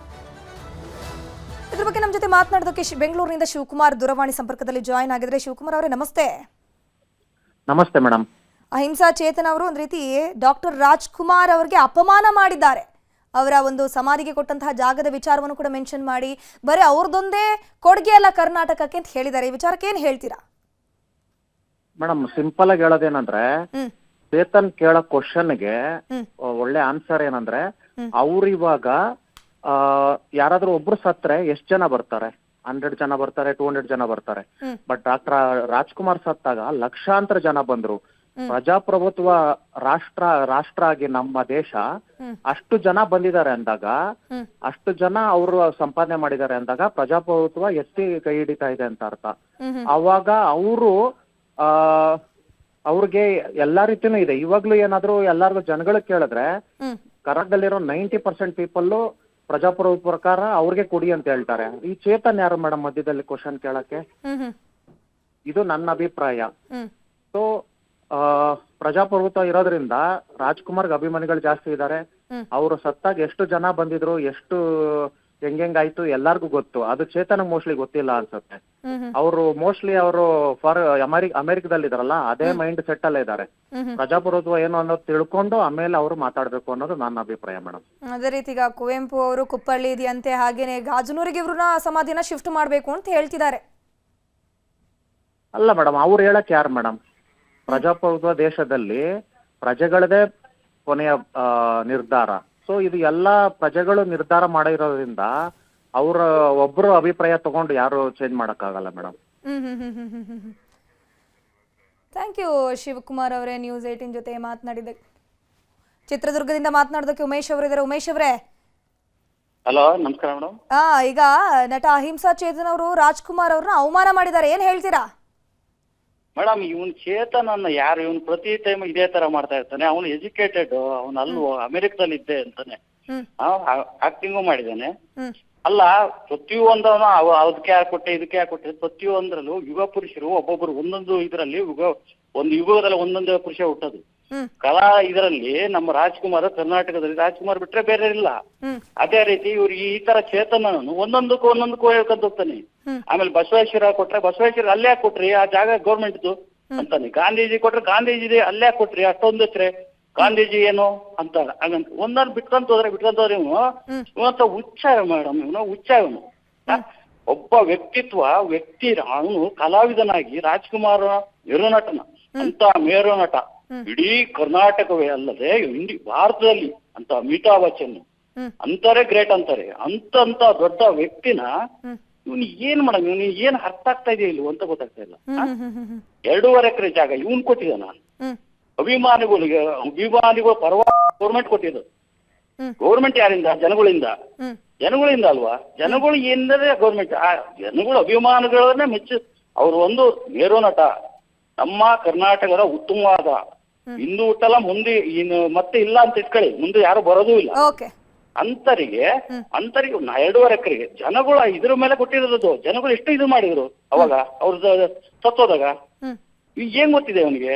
ಇದ್ರ ಬಗ್ಗೆ ನಮ್ಮ ಜೊತೆ ಮಾತನಾಡೋದಕ್ಕೆ ಬೆಂಗಳೂರಿನಿಂದ ಶಿವಕುಮಾರ್ ದೂರವಾಣಿ ಸಂಪರ್ಕದಲ್ಲಿ ಜಾಯಿನ್ ಆಗಿದ್ರೆ. ಶಿವಕುಮಾರ್ ಅವರೇ ನಮಸ್ತೆ. ನಮಸ್ತೆ ಮೇಡಮ್. ಅಹಿಂಸಾ ಚೇತನ್ ಅವರು ಒಂದು ರೀತಿ ಡಾಕ್ಟರ್ ರಾಜ್ಕುಮಾರ್ ಅವರಿಗೆ ಅಪಮಾನ ಮಾಡಿದ್ದಾರೆ. ಅವರ ಒಂದು ಸಮಾಧಿಗೆ ಕೊಟ್ಟಂತಹ ಜಾಗದ ವಿಚಾರವನ್ನು ಕೂಡ ಮೆನ್ಷನ್ ಮಾಡಿ ಬರೀ ಅವ್ರದೊಂದೇ ಕೊಡುಗೆ ಅಲ್ಲ ಕರ್ನಾಟಕಕ್ಕೆ ಅಂತ ಹೇಳಿದ್ದಾರೆ. ಈ ವಿಚಾರಕ್ಕೆ ಏನ್ ಹೇಳ್ತೀರಾ? ಮೇಡಮ್, ಸಿಂಪಲ್ ಆಗಿ ಹೇಳೋದೇನಂದ್ರೆ, ಚೇತನ್ ಕೇಳೋ ಕ್ವಶನ್ಗೆ ಒಳ್ಳೆ ಆನ್ಸರ್ ಏನಂದ್ರೆ, ಅವ್ರು ಇವಾಗ ಯಾರಾದ್ರೂ ಒಬ್ರು ಸತ್ರೆ ಎಷ್ಟ್ ಜನ ಬರ್ತಾರೆ? 100 ಜನ ಬರ್ತಾರೆ, 200 ಜನ ಬರ್ತಾರೆ. ಬಟ್ ಡಾಕ್ಟರ್ ರಾಜ್ಕುಮಾರ್ ಸತ್ತಾಗ ಲಕ್ಷಾಂತರ ಜನ ಬಂದ್ರು. ಪ್ರಜಾಪ್ರಭುತ್ವ ರಾಷ್ಟ್ರ ಆಗಿ ನಮ್ಮ ದೇಶ ಅಷ್ಟು ಜನ ಬಂದಿದ್ದಾರೆ ಅಂದಾಗ, ಅಷ್ಟು ಜನ ಅವರು ಸಂಪಾದನೆ ಮಾಡಿದ್ದಾರೆ ಅಂದಾಗ ಪ್ರಜಾಪ್ರಭುತ್ವ ಎತ್ತಿ ಕೈ ಹಿಡಿತಾ ಇದೆ ಅಂತ ಅರ್ಥ. ಅವಾಗ ಅವರು ಅವ್ರಿಗೆ ಎಲ್ಲಾ ರೀತಿನೂ ಇದೆ. ಇವಾಗ್ಲೂ ಏನಾದ್ರು ಎಲ್ಲಾರ್ಗು ಜನಗಳು ಕೇಳಿದ್ರೆ ಕರ್ನಾಟಕದಲ್ಲಿರೋ 90% ಪೀಪಲ್ ಪ್ರಜಾಪ್ರಭುತ್ವ ಪ್ರಕಾರ ಅವ್ರಿಗೆ ಕೊಡಿ ಅಂತ ಹೇಳ್ತಾರೆ. ಈ ಚೇತನ್ ಯಾರು ಮೇಡಮ್ ಮಧ್ಯದಲ್ಲಿ ಕ್ವಶನ್ ಕೇಳಕ್ಕೆ? ಇದು ನನ್ನ ಅಭಿಪ್ರಾಯ. ಸೊ ಪ್ರಜಾಪ್ರಭುತ್ವ ಇರೋದ್ರಿಂದ ರಾಜ್ಕುಮಾರ್ಗೆ ಅಭಿಮಾನಿಗಳು ಜಾಸ್ತಿ ಇದ್ದಾರೆ. ಅವರು ಸತ್ತಾಗ ಎಷ್ಟು ಜನ ಬಂದಿದ್ರು, ಎಷ್ಟು ಹೆಂಗಾಯ್ತು ಎಲ್ಲಾರ್ಗು ಗೊತ್ತು. ಅದು ಚೇತನ್ ಮೋಸ್ಟ್ಲಿ ಗೊತ್ತಿಲ್ಲ ಅನ್ಸುತ್ತೆ. ಅವರು ಮೋಸ್ಟ್ಲಿ ಅವರು ಅಮೆರಿಕದಲ್ಲಿ ಇದಾರಲ್ಲ, ಅದೇ ಮೈಂಡ್ ಸೆಟ್ ಅಲ್ಲೇ ಇದ್ದಾರೆ. ಪ್ರಜಾಪ್ರಭುತ್ವ ಏನು ಅನ್ನೋದು ತಿಳ್ಕೊಂಡು ಆಮೇಲೆ ಅವರು ಮಾತಾಡ್ಬೇಕು ಅನ್ನೋದು ನನ್ನ ಅಭಿಪ್ರಾಯ ಮೇಡಮ್. ಅದೇ ರೀತಿ ಈಗ ಕುವೆಂಪು ಅವರು ಕುಪ್ಪಳ್ಳಿ ಇದೆಯಂತೆ, ಹಾಗೇನೆ ಗಾಜನೂರಿಗೆ ಇವ್ರನ್ನ ಸಮಾಧಿನ ಶಿಫ್ಟ್ ಮಾಡ್ಬೇಕು ಅಂತ ಹೇಳ್ತಿದ್ದಾರೆ. ಅಲ್ಲ ಮೇಡಮ್, ಅವ್ರು ಹೇಳಕ್ ಯಾರು ಮೇಡಮ್? ಪ್ರಜಾಪ್ರಭುತ್ವ ದೇಶದಲ್ಲಿ ಪ್ರಜೆಗಳದೇ ಕೊನೆಯ ನಿರ್ಧಾರ. ಸೊ ಇದು ಎಲ್ಲಾ ಪ್ರಜೆಗಳು ನಿರ್ಧಾರ ಮಾಡಿರೋದ್ರಿಂದ ಅವ್ರ ಒಬ್ರು ಅಭಿಪ್ರಾಯ ತಗೊಂಡು ಯಾರು ಚೇಂಜ್ ಮಾಡಕ್ಕಾಗಲ್ಲ ಮೇಡಮ್. ಥ್ಯಾಂಕ್ ಯು ಶಿವಕುಮಾರ್ ಅವರೇ ನ್ಯೂಸ್ 18 ಜೊತೆ ಮಾತನಾಡಿದ್ದಕ್ಕೆ. ಚಿತ್ರದುರ್ಗದಿಂದ ಮಾತನಾಡೋದಕ್ಕೆ ಉಮೇಶ್ ಅವರಿದ್ದಾರೆ. ಉಮೇಶ್ ಅವರೇ, ಹಲೋ, ನಮಸ್ಕಾರ ಮೇಡಮ್. ಈಗ ನಟ ಅಹಿಂಸಾ ಚೇತನ್ ಅವರು ರಾಜ್ಕುಮಾರ್ ಅವ್ರನ್ನ ಅವಮಾನ ಮಾಡಿದ್ದಾರೆ, ಏನ್ ಹೇಳ್ತೀರಾ? ಮೇಡಮ್, ಇವನ್ ಚೇತನ್ ಅನ್ನ ಯಾರು? ಇವನ್ ಪ್ರತಿ ಟೈಮ್ ಇದೇ ತರ ಮಾಡ್ತಾ ಇರ್ತಾನೆ. ಅವನು ಎಜುಕೇಟೆಡ್, ಅವನು ಅಲ್ವೋ ಅಮೆರಿಕದಲ್ಲಿ ಇದ್ದೆ ಅಂತಾನೆ, ಆಕ್ಟಿಂಗು ಮಾಡಿದ್ದಾನೆ. ಅಲ್ಲ, ಪ್ರತಿಯೊಂದನ್ನು ಅದಕ್ಕೆ ಯಾಕೆ ಕೊಟ್ಟೆ, ಇದಕ್ಕೆ ಯಾಕೆ ಕೊಟ್ಟೆ, ಪ್ರತಿಯೊಂದ್ರಲ್ಲೂ ಯುಗ ಪುರುಷರು ಒಬ್ಬೊಬ್ರು ಒಂದೊಂದು ಇದರಲ್ಲಿ ಒಂದು ಯುಗದಲ್ಲಿ ಒಂದೊಂದೇ ಪುರುಷ ಹುಟ್ಟೋದು. ಕಲಾ ಇದರಲ್ಲಿ ನಮ್ಮ ರಾಜ್ಕುಮಾರ್ ಕರ್ನಾಟಕದಲ್ಲಿ ರಾಜ್ಕುಮಾರ್ ಬಿಟ್ರೆ ಬೇರೆ ಇಲ್ಲ. ಅದೇ ರೀತಿ ಇವ್ರು ಈ ತರ ಚೇತನನು ಒಂದೊಂದಕ್ಕೂ ಹೇಳ್ಕೊಂತ ಹೋಗ್ತಾನೆ. ಆಮೇಲೆ ಬಸವೇಶ್ವರ ಕೊಟ್ರೆ ಬಸವೇಶ್ವರ ಅಲ್ಲೇ ಕೊಟ್ರಿ, ಆ ಜಾಗ ಗೌರ್ಮೆಂಟ್ದು ಅಂತಾನೆ. ಗಾಂಧೀಜಿ ಕೊಟ್ರೆ ಗಾಂಧೀಜಿ ಅಲ್ಲೇ ಕೊಟ್ರಿ, ಅಷ್ಟೊಂದು ಎಕರೆ ಗಾಂಧೀಜಿ ಏನು ಅಂತ ಹಾಗಂತ ಒಂದೊಂದು ಬಿಟ್ಕೊಂತ ಹೋದ್ರೆ ಇವತ್ತ ಹುಚ್ಚ ಮೇಡಮ್. ಇವನು ಹುಚ್ಚ. ಇವನು ಒಬ್ಬ ವ್ಯಕ್ತಿ ಅವನು ಕಲಾವಿದನಾಗಿ ರಾಜ್ಕುಮಾರ್ ಮೇರುನಟನ ಅಂತ ಮೇರುನಟ ಇಡೀ ಕರ್ನಾಟಕವೇ ಅಲ್ಲದೆ ಭಾರತದಲ್ಲಿ ಅಂತ ಅಮಿತಾಬ್ ಬಚ್ಚನ್ ಅಂತಾರೆ, ಗ್ರೇಟ್ ಅಂತಾರೆ. ಅಂತ ದೊಡ್ಡ ವ್ಯಕ್ತಿನ ಇವನು ಏನ್ ಮೇಡಮ್, ಇವನು ಏನ್ ಅರ್ಥ ಆಗ್ತಾ ಇದೆಯಾ ಇಲ್ವ ಅಂತ ಗೊತ್ತಾಗ್ತಾ ಇಲ್ಲ. 2.5 ಎಕರೆ ಜಾಗ ಇವನ್ ಕೊಟ್ಟಿದ್ದ. ನಾನು ಅಭಿಮಾನಿಗಳು ಪರವಾಗಿ ಗೌರ್ಮೆಂಟ್ ಕೊಟ್ಟಿದ್ದು. ಗೌರ್ಮೆಂಟ್ ಯಾರಿಂದ? ಜನಗಳಿಂದ ಅಲ್ವಾ? ಜನಗಳು ಏನಂದ್ರೆ ಗೌರ್ಮೆಂಟ್, ಆ ಜನಗಳು ಅಭಿಮಾನಿಗಳನ್ನೇ ಅವರು ಒಂದು ಮೇರು ನಟ, ನಮ್ಮ ಕರ್ನಾಟಕದ ಉತ್ತಮವಾದ ಇಂದು ಹುಟ್ಟಲ್ಲ ಮುಂದೆ ಇನ್ನು ಮತ್ತೆ ಇಲ್ಲ ಅಂತ ಇಟ್ಕೊಳ್ಳಿ, ಮುಂದೆ ಯಾರು ಬರೋದೂ ಇಲ್ಲ. ಅಂತರಿಗೆ 2.5 ಎಕರೆಗೆ ಜನಗಳು ಇದ್ರ ಮೇಲೆ ಕೊಟ್ಟಿರೋದು. ಜನಗಳು ಎಷ್ಟು ಇದು ಮಾಡಿದ್ರು ಅವಾಗ ಅವ್ರ ಸತ್ತೋದಾಗ. ಏನ್ ಗೊತ್ತಿದೆ ಅವನಿಗೆ?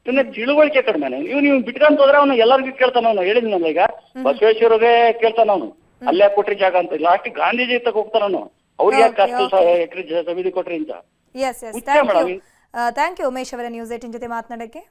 ಇವನ್ನ ತಿಳುವಳಿಕೆ ಕಡಿಮೆ. ನೀವು ಬಿಟ್ಕೊಂತ ಹೋದ್ರೆ ಅವನು ಎಲ್ಲರಿಗೂ ಕೇಳ್ತಾನ. ಅವನು ಹೇಳಿದ್ನಲ್ಲ, ಈಗ ಬಸವೇಶ್ವರಗೆ ಕೇಳ್ತಾನ ಅವನು, ಅಲ್ಲೇ ಕೊಟ್ರಿ ಜಾಗ ಅಂತ. ಲಾಸ್ಟ್ ಗಾಂಧೀಜಿ ತಗ ಹೋಗ್ತಾನ ಅವನು, ಅವ್ರಿಗೆ ಯಾಕೆ ಅಷ್ಟು ಎಕರೆ ಸಮಿತಿ ಕೊಟ್ರಿ ಅಂತ. ಥ್ಯಾಂಕ್ ಯು ಉಮೇಶ್ ಅವರ ನ್ಯೂಸ್ 18 ಜೊತೆ ಮಾತನಾಡಕ್ಕೆ.